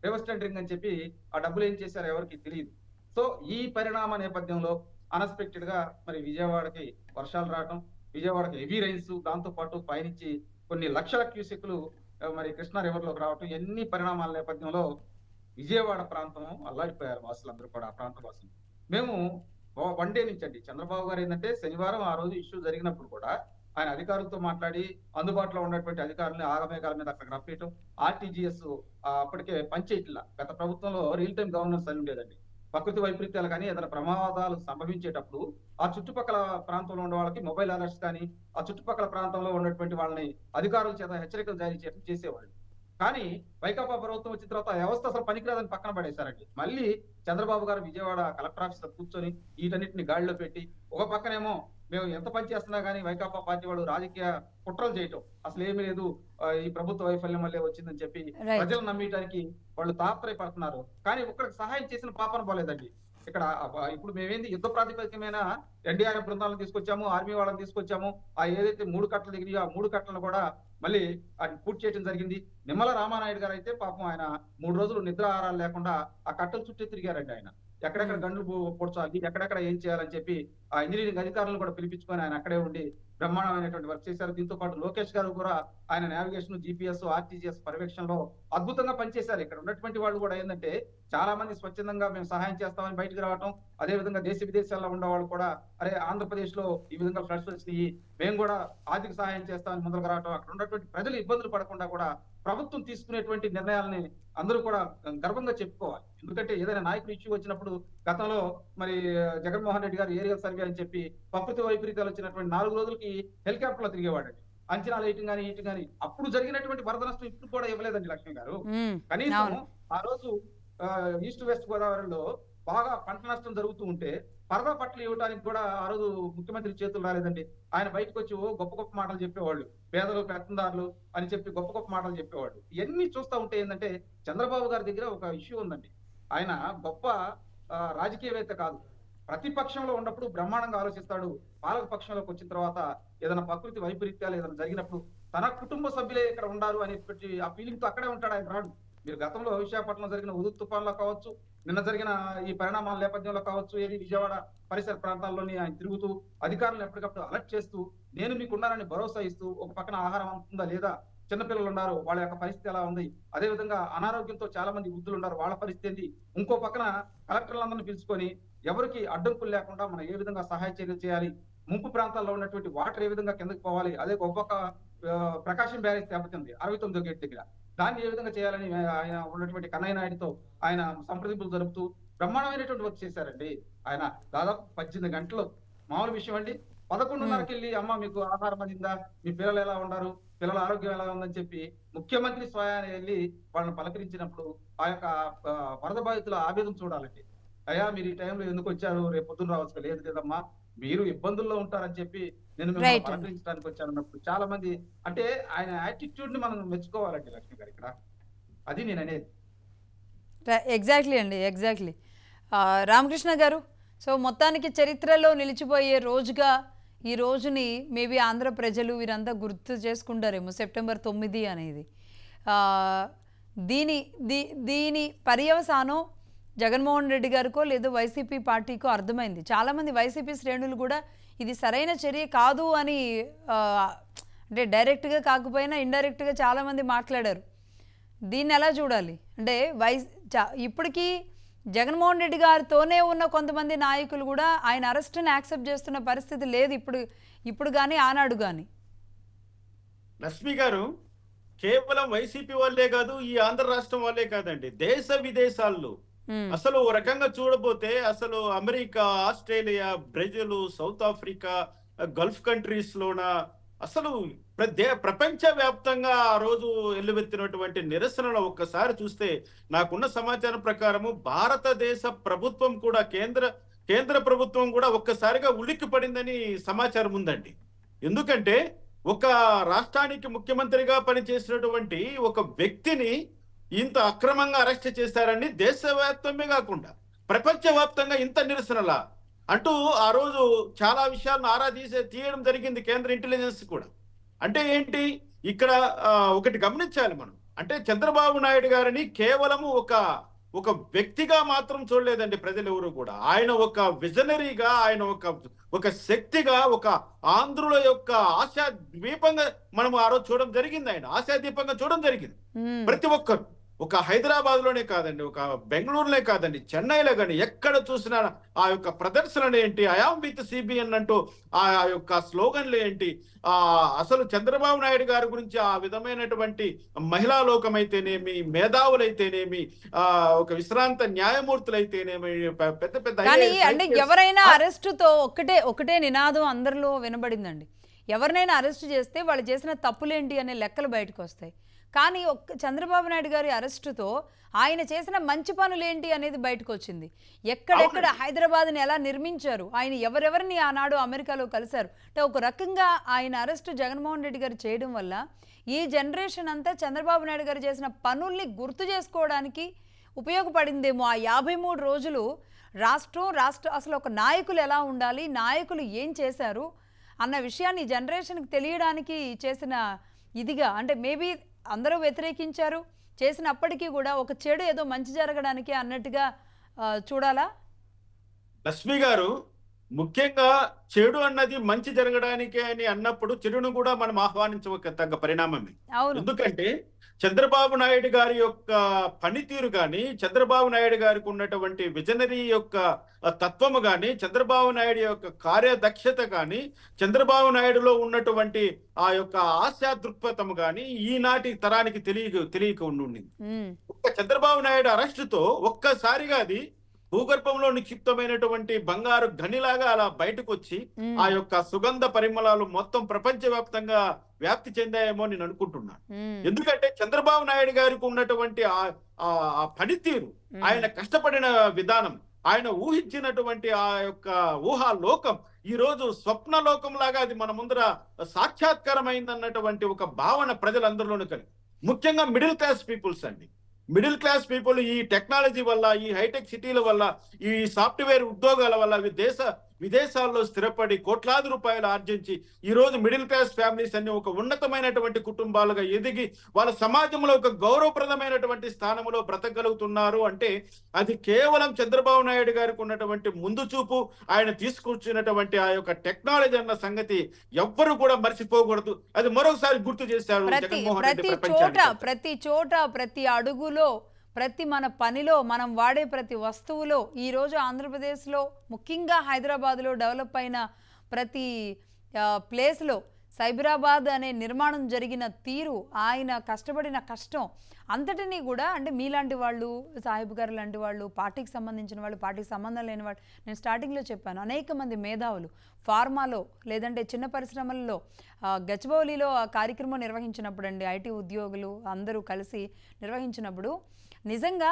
రివర్స్ టెండరింగ్ అని చెప్పి ఆ డబ్బులు ఏం చేశారో ఎవరికి తెలియదు. సో ఈ పరిణామ నేపథ్యంలో అన్ఎక్స్పెక్టెడ్ గా మరి విజయవాడకి వర్షాలు రావటం, విజయవాడకి హెవీ రైన్స్, దాంతో పాటు పైనుంచి కొన్ని లక్షల క్యూసెక్లు మరి కృష్ణా రివర్ లోకి రావటం, ఎన్ని పరిణామాల నేపథ్యంలో విజయవాడ ప్రాంతం అల్లాడిపోయారు వాసులందరూ కూడా. ఆ ప్రాంత వాసులు మేము 1 డే నుంచి అండి, చంద్రబాబు గారు ఏంటంటే శనివారం ఆ రోజు ఇష్యూ జరిగినప్పుడు కూడా ఆయన అధికారులతో మాట్లాడి అందుబాటులో ఉన్నటువంటి అధికారులని ఆగమేఘాల మీద అక్కడికి రప్పించడం, ఆర్టీజీఎస్ అప్పటికే పనిచేయట్లా. గత ప్రభుత్వంలో రియల్ టైం గవర్నెన్స్ అని ఉండేదండి. ప్రకృతి వైపరీత్యాలు కానీ ఏదైనా ప్రమాదాలు సంభవించేటప్పుడు ఆ చుట్టుపక్కల ప్రాంతంలో ఉన్న వాళ్ళకి మొబైల్ అలర్ట్స్ కానీ, ఆ చుట్టుపక్కల ప్రాంతంలో ఉన్నటువంటి వాళ్ళని అధికారుల చేత హెచ్చరికలు జారీ చేయడం చేసేవాళ్ళు. కానీ వైకాపా ప్రభుత్వం వచ్చిన తర్వాత ఆ వ్యవస్థ అసలు పనికిరాదని పక్కన పడేశారండి. మళ్ళీ చంద్రబాబు గారు విజయవాడ కలెక్టర్ ఆఫీస్ లో కూర్చొని వీటన్నిటిని గాడిలో పెట్టి, ఒక పక్కనేమో మేము ఎంత పని చేస్తున్నా కానీ వైకాపా పార్టీ వాళ్ళు రాజకీయ కుట్రలు చేయటం, అసలు ఏమీ లేదు ఈ ప్రభుత్వ వైఫల్యం వల్లే వచ్చిందని చెప్పి ప్రజలు నమ్మటానికి వాళ్ళు తాత్పర్యపడుతున్నారు. కానీ ఒక్కడికి సహాయం చేసిన పాపన పోలేదండి. ఇక్కడ ఇప్పుడు మేమేంది యుద్ధ ప్రాతిపదికమైన ఎన్డీఆర్ఎఫ్ బృందాలను తీసుకొచ్చాము, ఆర్మీ వాళ్ళని తీసుకొచ్చాము. ఆ ఏదైతే 3 కట్టలు దిగినాయో ఆ 3 కట్టలను కూడా మళ్ళీ వాటిని పూర్తి చేయడం జరిగింది. నిమ్మల రామానాయుడు గారు అయితే పాపం ఆయన 3 రోజులు నిద్ర ఆహారాలు లేకుండా ఆ కట్టల చుట్టూ తిరిగారండి. ఆయన ఎక్కడెక్కడ గండ్లు పొడ్చాలి, ఎక్కడెక్కడ ఏం చేయాలని చెప్పి ఆ ఇంజనీరింగ్ అధికారులను కూడా పిలిపించుకొని ఆయన అక్కడే ఉండి బ్రహ్మాండమైనటువంటి వర్క్ చేశారు. దీంతో పాటు లోకేష్ గారు కూడా ఆయన నావిగేషన్, జీపీఎస్, ఆర్టీజీఎస్ పర్యవేక్షణలో అద్భుతంగా పనిచేశారు. ఇక్కడ ఉన్నటువంటి వాళ్ళు కూడా ఏంటంటే చాలా మంది స్వచ్ఛందంగా మేము సహాయం చేస్తామని బయటకు రావటం, అదే విధంగా దేశ విదేశాల్లో ఉన్న వాళ్ళు కూడా అరే ఆంధ్రప్రదేశ్ లో ఈ విధంగా ఫ్లడ్స్ వచ్చినాయి, మేము కూడా ఆర్థిక సహాయం చేస్తామని ముందుకు రావటం, అక్కడ ఉన్నటువంటి ప్రజలు ఇబ్బందులు పడకుండా కూడా ప్రభుత్వం తీసుకునేటువంటి నిర్ణయాలని అందరూ కూడా గర్వంగా చెప్పుకోవాలి. ఎందుకంటే ఏదైనా నాయకుడు ఇష్యూ వచ్చినప్పుడు గతంలో మరి జగన్మోహన్ రెడ్డి గారు ఏరియల్ సర్వే అని చెప్పి ప్రకృతి వైపరీత్యాలు వచ్చినటువంటి 4 రోజులకి హెలికాప్టర్ లో తిరిగేవాడండి. అంచనాలు వేయటం కానీ ఇటు కానీ. అప్పుడు జరిగినటువంటి వరద నష్టం ఇప్పుడు కూడా ఇవ్వలేదండి లక్ష్మి గారు. కనీసం ఆ రోజు ఈస్ట్ వెస్ట్ గోదావరిలో బాగా పంట నష్టం జరుగుతూ ఉంటే పరదా పట్టలు ఇవ్వడానికి కూడా ఆ రోజు ముఖ్యమంత్రి చేతులు రాలేదండి. ఆయన బయటకు వచ్చి గొప్ప గొప్ప మాటలు చెప్పేవాళ్ళు, పేదలు పెత్తందారులు అని చెప్పి గొప్ప గొప్ప మాటలు చెప్పేవాళ్ళు. ఇవన్నీ చూస్తూ ఉంటే ఏంటంటే చంద్రబాబు గారి దగ్గర ఒక ఇష్యూ ఉందండి. ఆయన గొప్ప రాజకీయవేత్త కాదు. ప్రతిపక్షంలో ఉన్నప్పుడు బ్రహ్మాండంగా ఆలోచిస్తాడు. పాలక పక్షంలోకి వచ్చిన తర్వాత ఏదైనా ప్రకృతి వైపరీత్యాలు ఏదైనా జరిగినప్పుడు తన కుటుంబ సభ్యులే ఇక్కడ ఉండారు అనేటువంటి ఆ ఫీలింగ్ తో అక్కడే ఉంటాడు ఆయన. రాడు. మీరు గతంలో విశాఖపట్నం జరిగిన ఉదుత్ తుఫాన్లో కావచ్చు, నిన్న జరిగిన ఈ పరిణామాల నేపథ్యంలో కావచ్చు, ఏది విజయవాడ పరిసర ప్రాంతాల్లోని ఆయన తిరుగుతూ అధికారులను ఎప్పటికప్పుడు అలర్ట్ చేస్తూ నేను మీకున్నానని భరోసా ఇస్తూ, ఒక పక్కన ఆహారం అందుతుందా లేదా, చిన్నపిల్లలు ఉన్నారు వాళ్ళ యొక్క పరిస్థితి ఎలా ఉంది, అదే విధంగా అనారోగ్యంతో చాలా మంది వృద్ధులు ఉన్నారు వాళ్ళ పరిస్థితి ఏంటి, ఇంకో పక్కన కలెక్టర్లందరినీ పిలుచుకొని ఎవరికి అడ్డంకులు లేకుండా మనం ఏ విధంగా సహాయ చర్యలు చేయాలి, ముంపు ప్రాంతాల్లో ఉన్నటువంటి వాటర్ ఏ విధంగా కిందకి పోవాలి, అదే గొప్ప ప్రకాశం బ్యారేజ్ దెబ్బతింది 69వ గేట్ దగ్గర, దాన్ని ఏ విధంగా చేయాలని ఆయన ఉన్నటువంటి కన్నయ్య నాయుడుతో ఆయన సంప్రదింపులు జరుపుతూ బ్రహ్మాండమైనటువంటి వర్క్ చేశారండి. ఆయన దాదాపు 18 గంటలు మామూలు విషయం అండి. 11:30కి వెళ్ళి అమ్మ మీకు ఆహారం అందిందా, మీ పిల్లలు ఎలా ఉన్నారు, పిల్లల ఆరోగ్యం ఎలా ఉందని చెప్పి ముఖ్యమంత్రి స్వయాన్ని వెళ్ళి వాళ్ళని పలకరించినప్పుడు ఆ యొక్క వరద బాధితుల ఆవేదన చూడాలండి. అయ్యా మీరు ఈ టైంలో ఎందుకు వచ్చారు, రేపు పొద్దున్న రావచ్చు, లేదు లేదమ్మా మీరు ఇబ్బందుల్లో ఉంటారని చెప్పి నేను మిమ్మల్ని పలకరించడానికి వచ్చాను అన్నప్పుడు చాలా మంది అంటే ఆయన యాటిట్యూడ్ ని మనం మెచ్చుకోవాలండి లక్ష్మి గారు. ఇక్కడ అది నేను అనేది. ఎగ్జాక్ట్లీ అండి, ఎగ్జాక్ట్లీ. రామకృష్ణ గారు, సో మొత్తానికి చరిత్రలో నిలిచిపోయే రోజుగా ఈ రోజుని మేబీ ఆంధ్ర ప్రజలు వీరంతా గుర్తు చేసుకుంటారేమో, సెప్టెంబర్ 9 అనేది. ఆ, దీని పర్యవసానం జగన్మోహన్ రెడ్డి గారికో లేదు వైసీపీ పార్టీకో అర్థమైంది. చాలామంది వైసీపీ శ్రేణులు కూడా ఇది సరైన చర్య కాదు అని అంటే డైరెక్ట్గా కాకపోయినా ఇండైరెక్ట్గా చాలామంది మాట్లాడారు. దీన్ని ఎలా చూడాలి అంటే ఇప్పటికీ జగన్మోహన్ రెడ్డి గారితోనే ఉన్న కొంతమంది నాయకులు కూడా ఆయన అరెస్ట్ని యాక్సెప్ట్ చేస్తున్న పరిస్థితి లేదు ఇప్పుడు కానీ ఆనాడు కానీ. లక్ష్మి గారు, కేవలం వైసీపీ వాళ్ళే కాదు, ఈ ఆంధ్ర రాష్ట్రం వాళ్ళే కాదండి, దేశ విదేశాల్లో అసలు ఓ రకంగా చూడబోతే అసలు America, Australia, Brazil, south Africa, Gulf countries లోన అసలు ప్రపంచ వ్యాప్తంగా ఆ రోజు ఎల్లువెత్తినటువంటి నిరసనలు ఒక్కసారి చూస్తే నాకున్న సమాచారం ప్రకారము భారతదేశ ప్రభుత్వం కూడా కేంద్ర ప్రభుత్వం కూడా ఒక్కసారిగా ఉలిక్కి పడిందని సమాచారం ఉందండి. ఎందుకంటే ఒక రాష్ట్రానికి ముఖ్యమంత్రిగా పనిచేసినటువంటి ఒక వ్యక్తిని ఇంత అక్రమంగా అరెస్ట్ చేశారని దేశవ్యాప్తమే కాకుండా ప్రపంచవ్యాప్తంగా ఇంత నిరసనలా అంటూ ఆ రోజు చాలా విషయాలను ఆరా తీయడం జరిగింది కేంద్ర ఇంటెలిజెన్స్ కూడా. అంటే ఏంటి ఇక్కడ ఒకటి గమనించాలి మనం, అంటే చంద్రబాబు నాయుడు గారిని కేవలము ఒక వ్యక్తిగా మాత్రం చూడలేదండి ప్రజలు ఎవరు కూడా. ఆయన ఒక విజనరీగా, ఆయన ఒక శక్తిగా, ఒక ఆంధ్రుల యొక్క ఆశా ద్వీపంగా మనం ఆ రోజు చూడడం జరిగింది. ఆయన ఆశా ద్వీపంగా చూడడం జరిగింది. ప్రతి ఒక్కరు, ఒక హైదరాబాద్ లోనే కాదండి, ఒక బెంగళూరులో కాదండి, చెన్నైలో కానీ ఎక్కడ చూసినా ఆ యొక్క ప్రదర్శనలు ఏంటి, ఐయామ్ విత్ సిబిఎన్ అంటూ ఆ యొక్క స్లోగన్లు ఏంటి, అసలు చంద్రబాబు నాయుడు గారి గురించి ఆ విధమైనటువంటి మహిళా లోకం అయితేనేమి, మేధావులైతేనేమి, ఒక విశ్రాంత న్యాయమూర్తులైతేనేమి, పెద్ద పెద్ద అంటే ఎవరైనా అరెస్టుతో ఒకటే నినాదం అందరిలో వినబడిందండి. ఎవరినైనా అరెస్ట్ చేస్తే వాళ్ళు చేసిన తప్పులేంటి అనే లెక్కలు బయటకు వస్తాయి. కానీ చంద్రబాబు నాయుడు గారి అరెస్టుతో ఆయన చేసిన మంచి పనులేంటి అనేది బయటకు వచ్చింది. ఎక్కడెక్కడ హైదరాబాద్ని ఎలా నిర్మించారు, ఆయన ఎవరెవరిని ఆనాడు అమెరికాలో కలిశారు. అంటే ఒక రకంగా ఆయన అరెస్టు జగన్మోహన్ రెడ్డి గారు చేయడం వల్ల ఈ జనరేషన్ అంతా చంద్రబాబు నాయుడు గారు చేసిన పనుల్ని గుర్తు చేసుకోవడానికి ఉపయోగపడిందేమో. ఆ 53 రోజులు రాష్ట్ర అసలు ఒక నాయకులు ఎలా ఉండాలి, నాయకులు ఏం చేశారు అన్న విషయాన్ని ఈ జనరేషన్కి తెలియడానికి చేసిన ఇదిగా, అంటే మేబీ అందరూ వ్యతిరేకించారు చేసినప్పటికీ కూడా ఒక చెడు ఏదో మంచి జరగడానికి అన్నట్టుగా చూడాలా? లక్ష్మి గారు, ముఖ్యంగా చెడు అన్నది మంచి జరగడానికి అని అన్నప్పుడు చెడును కూడా మనం ఆహ్వానించక తగ్గ పరిణామమే. ఎందుకంటే చంద్రబాబు నాయుడు గారి యొక్క పనితీరు కానీ, చంద్రబాబు నాయుడు గారికి ఉన్నటువంటి విజనరీ యొక్క తత్వము కానీ, చంద్రబాబు నాయుడు యొక్క కార్యదక్షత కానీ, చంద్రబాబు నాయుడులో ఉన్నటువంటి ఆ యొక్క ఆశా దృక్పథము కానీ ఈనాటి తరానికి తెలియక ఉండింది. చంద్రబాబు నాయుడు అరెస్టుతో ఒక్కసారిగా అది భూగర్భంలో నిక్షిప్తమైనటువంటి బంగారు గనిలాగా అలా బయటకు వచ్చి ఆ యొక్క సుగంధ పరిమళాలు మొత్తం ప్రపంచవ్యాప్తంగా వ్యాప్తి చెందాయేమో నేను అనుకుంటున్నాను. ఎందుకంటే చంద్రబాబు నాయుడు గారికి ఉన్నటువంటి ఆ పనితీరు, ఆయన కష్టపడిన విధానం, ఆయన ఊహించినటువంటి ఆ యొక్క ఊహా లోకం ఈ రోజు స్వప్న లోకం లాగా అది మన ముందర సాక్షాత్కారమైందన్నటువంటి ఒక భావన ప్రజలందరిలోనూ కలిగి, ముఖ్యంగా మిడిల్ క్లాస్ పీపుల్స్ అండి. మిడిల్ క్లాస్ పీపుల్ ఈ టెక్నాలజీ వల్ల, ఈ హైటెక్ సిటీల వల్ల, ఈ సాఫ్ట్వేర్ ఉద్యోగాల వల్ల విదేశాల్లో స్థిరపడి కోట్లాది రూపాయలు ఆర్జించి ఈ రోజు మిడిల్ క్లాస్ ఫ్యామిలీస్ అన్ని ఒక ఉన్నతమైనటువంటి కుటుంబాలుగా ఎదిగి వాళ్ళ సమాజంలో ఒక గౌరవప్రదమైనటువంటి స్థానంలో బ్రతకగలుగుతున్నారు అంటే అది కేవలం చంద్రబాబు నాయుడు గారికి ఉన్నటువంటి ముందు చూపు, ఆయన తీసుకొచ్చినటువంటి ఆ యొక్క టెక్నాలజీ అన్న సంగతి ఎవ్వరు కూడా మర్చిపోకూడదు. అది మరొకసారి గుర్తు చేశారు జగన్మోహన్ రెడ్డి. ప్రతి చోట ప్రతి అడుగులో, ప్రతి మన పనిలో, మనం వాడే ప్రతి వస్తువులో, ఈరోజు ఆంధ్రప్రదేశ్లో ముఖ్యంగా హైదరాబాద్లో డెవలప్ అయిన ప్రతి ప్లేస్లో సైబరాబాద్ అనే నిర్మాణం జరిగిన తీరు, ఆయన కష్టపడిన కష్టం అంతటినీ కూడా, అంటే మీలాంటి వాళ్ళు, సాహిబ్ గారు లాంటి వాళ్ళు, పార్టీకి సంబంధించిన వాళ్ళు, పార్టీకి సంబంధం లేని వాళ్ళు, నేను స్టార్టింగ్లో చెప్పాను అనేక మంది మేధావులు ఫార్మాలో లేదంటే చిన్న పరిశ్రమల్లో గచ్చిబౌలిలో ఆ కార్యక్రమం నిర్వహించినప్పుడు అండి, ఐటీ ఉద్యోగులు అందరూ కలిసి నిర్వహించినప్పుడు నిజంగా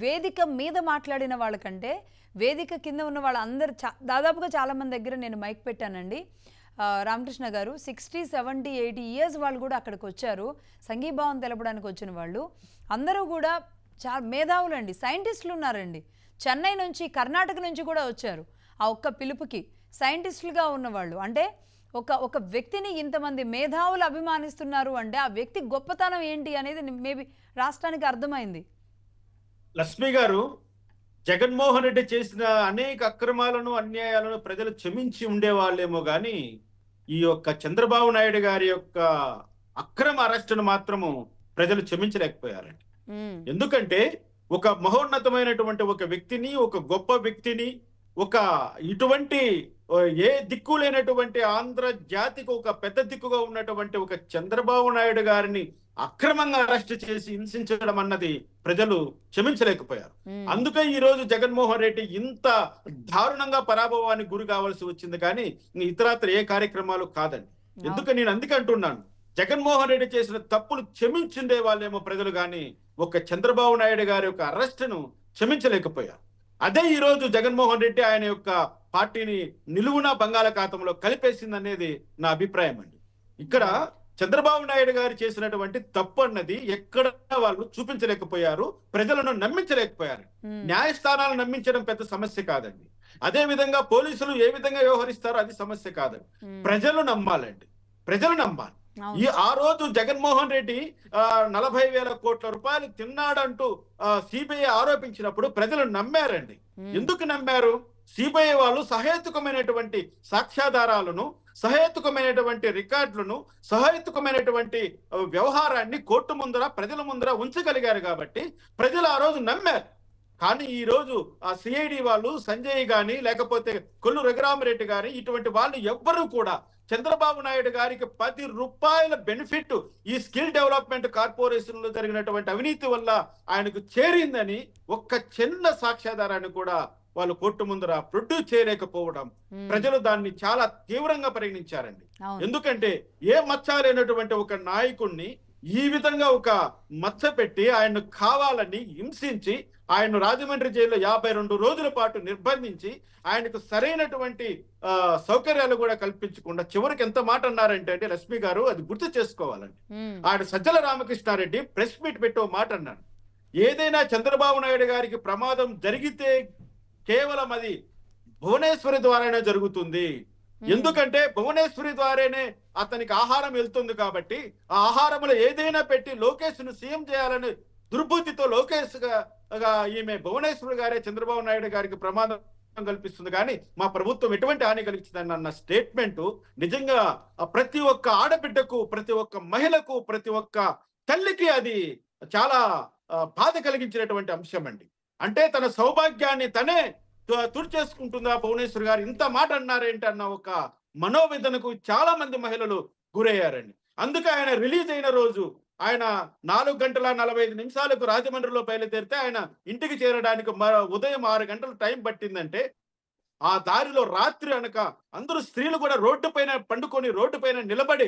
వేదిక మీద మాట్లాడిన వాళ్ళకంటే వేదిక కింద ఉన్న వాళ్ళందరూ దాదాపుగా చాలామంది దగ్గర నేను మైక్ పెట్టానండి. రామకృష్ణ గారు 60, 70, 80 ఇయర్స్ వాళ్ళు కూడా అక్కడికి వచ్చారు, సంఘీభావం తెలపడానికి వచ్చిన వాళ్ళు అందరూ కూడా చాలా మేధావులండి, సైంటిస్టులు ఉన్నారండి. చెన్నై నుంచి, కర్ణాటక నుంచి కూడా వచ్చారు ఆ ఒక్క పిలుపుకి సైంటిస్టులుగా ఉన్నవాళ్ళు. అంటే ఒక వ్యక్తిని ఇంతమంది మేధావులు అభిమానిస్తున్నారు అంటే ఆ వ్యక్తి గొప్పతనం ఏంటి అనేది మేబీ రాష్ట్రానికి అర్థమైంది. లక్ష్మి గారు, జగన్మోహన్ రెడ్డి చేసిన అనేక అక్రమాలను అన్యాయాలను ప్రజలు క్షమించి ఉండేవాళ్ళేమో కానీ ఈ యొక్క చంద్రబాబు నాయుడు గారి యొక్క అక్రమ అరెస్టును మాత్రము ప్రజలు క్షమించలేకపోయారండి. ఎందుకంటే ఒక మహోన్నతమైనటువంటి ఒక వ్యక్తిని, ఒక గొప్ప వ్యక్తిని, ఒక ఇటువంటి ఏ దిక్కు లేనటువంటి ఆంధ్ర జాతికి ఒక పెద్ద దిక్కుగా ఉన్నటువంటి ఒక చంద్రబాబు నాయుడు గారిని అక్రమంగా అరెస్ట్ చేసి హింసించడం అన్నది ప్రజలు క్షమించలేకపోయారు. అందుకే ఈ రోజు జగన్మోహన్ రెడ్డి ఇంత దారుణంగా పరాభవానికి గురి కావాల్సి వచ్చింది, కానీ ఇతరత్ర ఏ కార్యక్రమాలు కాదండి. ఎందుకు నేను అందుకే అంటున్నాను, జగన్మోహన్ రెడ్డి చేసిన తప్పులు క్షమించిండే వాళ్ళేమో ప్రజలు, కానీ ఒక చంద్రబాబు నాయుడు గారి యొక్క అరెస్టును క్షమించలేకపోయారు. అదే ఈ రోజు జగన్మోహన్ రెడ్డి ఆయన యొక్క పార్టీని నిలువున బంగాళాఖాతంలో కలిపేసింది అనేది నా అభిప్రాయం అండి. ఇక్కడ చంద్రబాబు నాయుడు గారు చేసినటువంటి తప్పు అన్నది ఎక్కడ వాళ్ళు చూపించలేకపోయారు, ప్రజలను నమ్మించలేకపోయారు. న్యాయస్థానాలను నమ్మించడం పెద్ద సమస్య కాదండి. అదే విధంగా పోలీసులు ఏ విధంగా వ్యవహరిస్తారో అది సమస్య కాదండి. ప్రజలు నమ్మాలండి, ప్రజలు నమ్మాలి. ఆ రోజు జగన్మోహన్ రెడ్డి 40,000 కోట్ల రూపాయలు తిన్నాడంటూ సిబిఐ ఆరోపించినప్పుడు ప్రజలు నమ్మారండి. ఎందుకు నమ్మారు? సిబిఐ వాళ్ళు సహేతుకమైనటువంటి సాక్ష్యాధారాలను, సహేతుకమైనటువంటి రికార్డులను, సహేతుకమైనటువంటి వ్యవహారాన్ని కోర్టు ముందర, ప్రజల ముందర ఉంచగలిగారు కాబట్టి ప్రజలు ఆ రోజు నమ్మారు. కానీ ఈ రోజు ఆ సిఐడి వాళ్ళు, సంజయ్ గాని లేకపోతే కొల్లు రఘురామరెడ్డి గాని ఇటువంటి వాళ్ళు ఎవ్వరూ కూడా చంద్రబాబు నాయుడు గారికి 10 రూపాయల బెనిఫిట్ ఈ స్కిల్ డెవలప్మెంట్ కార్పొరేషన్ లో జరిగినటువంటి అవినీతి వల్ల ఆయనకు చేరిందని ఒక్క చిన్న సాక్ష్యాధారాన్ని కూడా వాళ్ళు కోర్టు ముందర ప్రొడ్యూస్ చేయలేకపోవడం ప్రజలు దాన్ని చాలా తీవ్రంగా పరిగణించారండి. ఎందుకంటే ఏ మచ్చ లేనటువంటి ఒక నాయకుడిని ఈ విధంగా ఒక మచ్చ పెట్టి ఆయన్ను కావాలని హింసించి ఆయన రాజమండ్రి జైల్లో 52 రోజుల పాటు నిర్బంధించి ఆయనకు సరైనటువంటి సౌకర్యాలు కూడా కల్పించకుండా చివరికి ఎంత మాట అన్నారంటే అంటే లక్ష్మి గారు అది గుర్తు చేసుకోవాలండి. ఆయన సజ్జల రామకృష్ణారెడ్డి ప్రెస్ మీట్ పెట్టి మాట అన్నాడు, ఏదైనా చంద్రబాబు నాయుడు గారికి ప్రమాదం జరిగితే కేవలం అది భువనేశ్వరి ద్వారానే జరుగుతుంది. ఎందుకంటే భువనేశ్వరి ద్వారానే అతనికి ఆహారం వెళ్తుంది కాబట్టి ఆ ఆహారంలో ఏదైనా పెట్టి లోకేష్ ను సీఎం చేయాలని దుర్బుద్ధితో లోకేష్ గా ఈమె భువనేశ్వరి గారే చంద్రబాబు నాయుడు గారికి ప్రమాదం కల్పిస్తుంది, కానీ మా ప్రభుత్వం ఎటువంటి హాని కలిగించిందని అన్న స్టేట్మెంట్ నిజంగా ప్రతి ఒక్క ఆడబిడ్డకు, ప్రతి ఒక్క మహిళకు, ప్రతి ఒక్క తల్లికి అది చాలా బాధ కలిగించినటువంటి అంశం అండి. అంటే తన సౌభాగ్యాన్ని తనే తుడిచేసుకుంటుందా భువనేశ్వరి గారు, ఇంత మాట అన్నారేంటి అన్న ఒక మనోవేదనకు చాలా మంది మహిళలు గురయ్యారండి. అందుకే ఆయన రిలీజ్ అయిన రోజు ఆయన 4:45 రాజమండ్రిలో బయలుదేరితే ఆయన ఇంటికి చేరడానికి ఉదయం 6 గంటలు టైం పట్టిందంటే ఆ దారిలో రాత్రి అనక అందరూ స్త్రీలు కూడా రోడ్డు పైన పండుకొని రోడ్డు పైన నిలబడి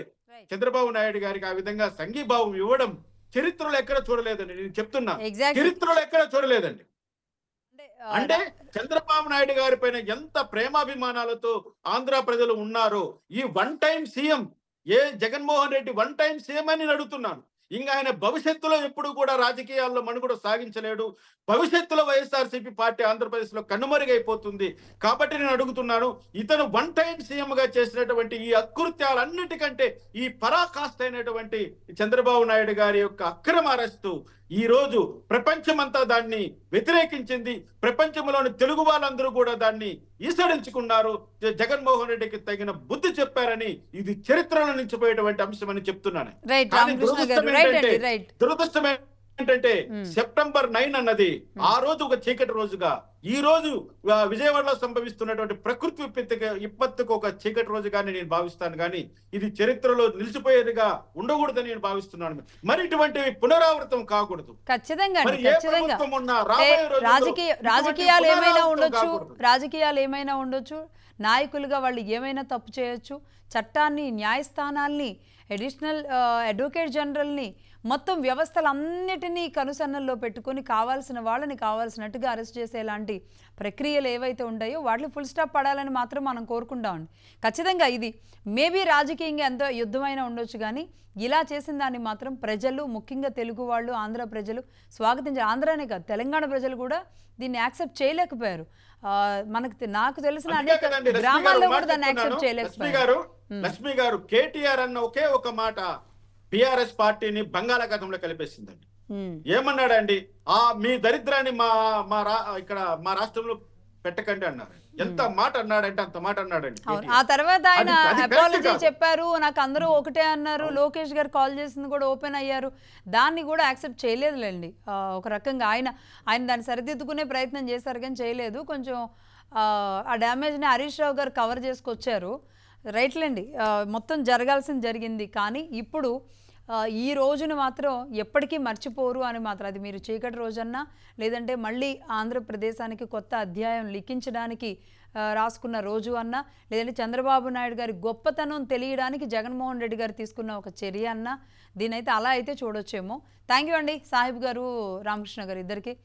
చంద్రబాబు నాయుడు గారికి ఆ విధంగా సంఘీభావం ఇవ్వడం చరిత్రలో ఎక్కడ చూడలేదండి. నేను చెప్తున్నా, చరిత్రలో ఎక్కడ చూడలేదండి. అంటే చంద్రబాబు నాయుడు గారి పైన ఎంత ప్రేమాభిమానాలతో ఆంధ్ర ప్రజలు ఉన్నారో ఈ one time CM Jaganmohan Reddy one time CM అని అడుగుతున్నాను. ఇంకా ఆయన భవిష్యత్తులో ఎప్పుడు కూడా రాజకీయాల్లో మనుగడ సాగించలేడు. భవిష్యత్తులో వైఎస్ఆర్సీపీ పార్టీ ఆంధ్రప్రదేశ్ లో కనుమరుగైపోతుంది. కాబట్టి నేను అడుగుతున్నాను, ఇతను వన్ టైం సీఎం గా చేసినటువంటి ఈ అకృత్యాలన్నిటికంటే ఈ పరాకాష్ట అయినటువంటి చంద్రబాబు నాయుడు గారి యొక్క అక్రమ అరెస్టు ఈ రోజు ప్రపంచమంతా దాన్ని వ్యతిరేకించింది. ప్రపంచంలోని తెలుగు వాళ్ళందరూ కూడా దాన్ని ఈసడించుకున్నారు. జగన్మోహన్ రెడ్డికి తగిన బుద్ధి చెప్పారని ఇది చరిత్రలో నిలిచిపోయేటువంటి అంశం అని చెప్తున్నాను. దురదృష్టం ఏంటంటే సెప్టెంబర్ 9 అన్నది ఆ రోజు ఒక చీకటి రోజుగా, ఈ రోజు విజయవాడలో సంభవిస్తున్నటువంటి ప్రకృతి విపత్తుకు ఒక చీకటి రోజుగానే నేను భావిస్తాను, కానీ ఇది చరిత్రలో నిలిచిపోయేదిగా ఉండకూడదని నేను భావిస్తున్నాను. మరి ఇటువంటివి పునరావృతం కాకూడదు. ఖచ్చితంగా రాజకీయాలు ఏమైనా ఉండొచ్చు, నాయకులుగా వాళ్ళు ఏమైనా తప్పు చేయొచ్చు, చట్టాన్ని, న్యాయస్థానాల్ని, అడిషనల్ అడ్వకేట్ జనరల్ని, మొత్తం వ్యవస్థలన్నిటినీ కనుసన్నల్లో పెట్టుకొని కావాల్సిన వాళ్ళని కావాల్సినట్టుగా అరెస్ట్ చేసేలాంటి ప్రక్రియలు ఏవైతే ఉంటాయో వాటిని ఫుల్ స్టాప్ పడాలని మాత్రం మనం కోరుకుంటామండి. ఖచ్చితంగా ఇది మేబీ రాజకీయంగా ఎంతో యుద్ధమైనా ఉండొచ్చు, కానీ ఇలా చేసిన దాన్ని మాత్రం ప్రజలు, ముఖ్యంగా తెలుగు వాళ్ళు, ఆంధ్ర ప్రజలు స్వాగతించారు. ఆంధ్రానే కాదు, తెలంగాణ ప్రజలు కూడా దీన్ని యాక్సెప్ట్ చేయలేకపోయారు. నాకు తెలిసిన అనేక గ్రామాల్లో కూడా దాన్ని యాక్సెప్ట్ చేయలేకపోయారు. లక్ష్మి గారు కేటీఆర్ అన్న ఒకే ఒక మాట టిఆర్ఎస్ పార్టీని బంగాళాఖాతంలో కలిపేసిందండి. ఏమన్నాడండి? మీ దరిద్రాన్ని ఇక్కడ మా రాష్ట్రంలో పెట్టకండి అన్నారు. ఎంత మాట అన్నాడంటే అంత మాట అన్నాడండి. ఆ తర్వాత ఆయన అపాలజీ చెప్పారు, నాకు అందరూ ఒకటే అన్నారు. లోకేష్ గారు కాల్ చేసింది కూడా ఓపెన్ అయ్యారు, దాన్ని కూడా యాక్సెప్ట్ చేయలేదులేండి. ఒక రకంగా ఆయన దాన్ని సరిదిద్దుకునే ప్రయత్నం చేశారు కానీ చేయలేదు. కొంచెం ఆ డ్యామేజ్ని హరీష్ రావు గారు కవర్ చేసుకొచ్చారు. రైట్లేండి, మొత్తం జరగాల్సింది జరిగింది. కానీ ఇప్పుడు ఈ రోజును మాత్రం ఎప్పటికీ మర్చిపోరు అని మాత్రం, అది మీరు చీకటి రోజన్నా లేదంటే మళ్ళీ ఆంధ్రప్రదేశానికి కొత్త అధ్యాయం లిఖించడానికి రాసుకున్న రోజు అన్నా, లేదంటే చంద్రబాబు నాయుడు గారి గొప్పతనం తెలియడానికి జగన్మోహన్ రెడ్డి గారు తీసుకున్న ఒక చర్య అన్నా, దీనైతే అలా అయితే చూడొచ్చేమో. థ్యాంక్ యూ అండి సాహిబ్ గారు, రామకృష్ణ గారు, ఇద్దరికి.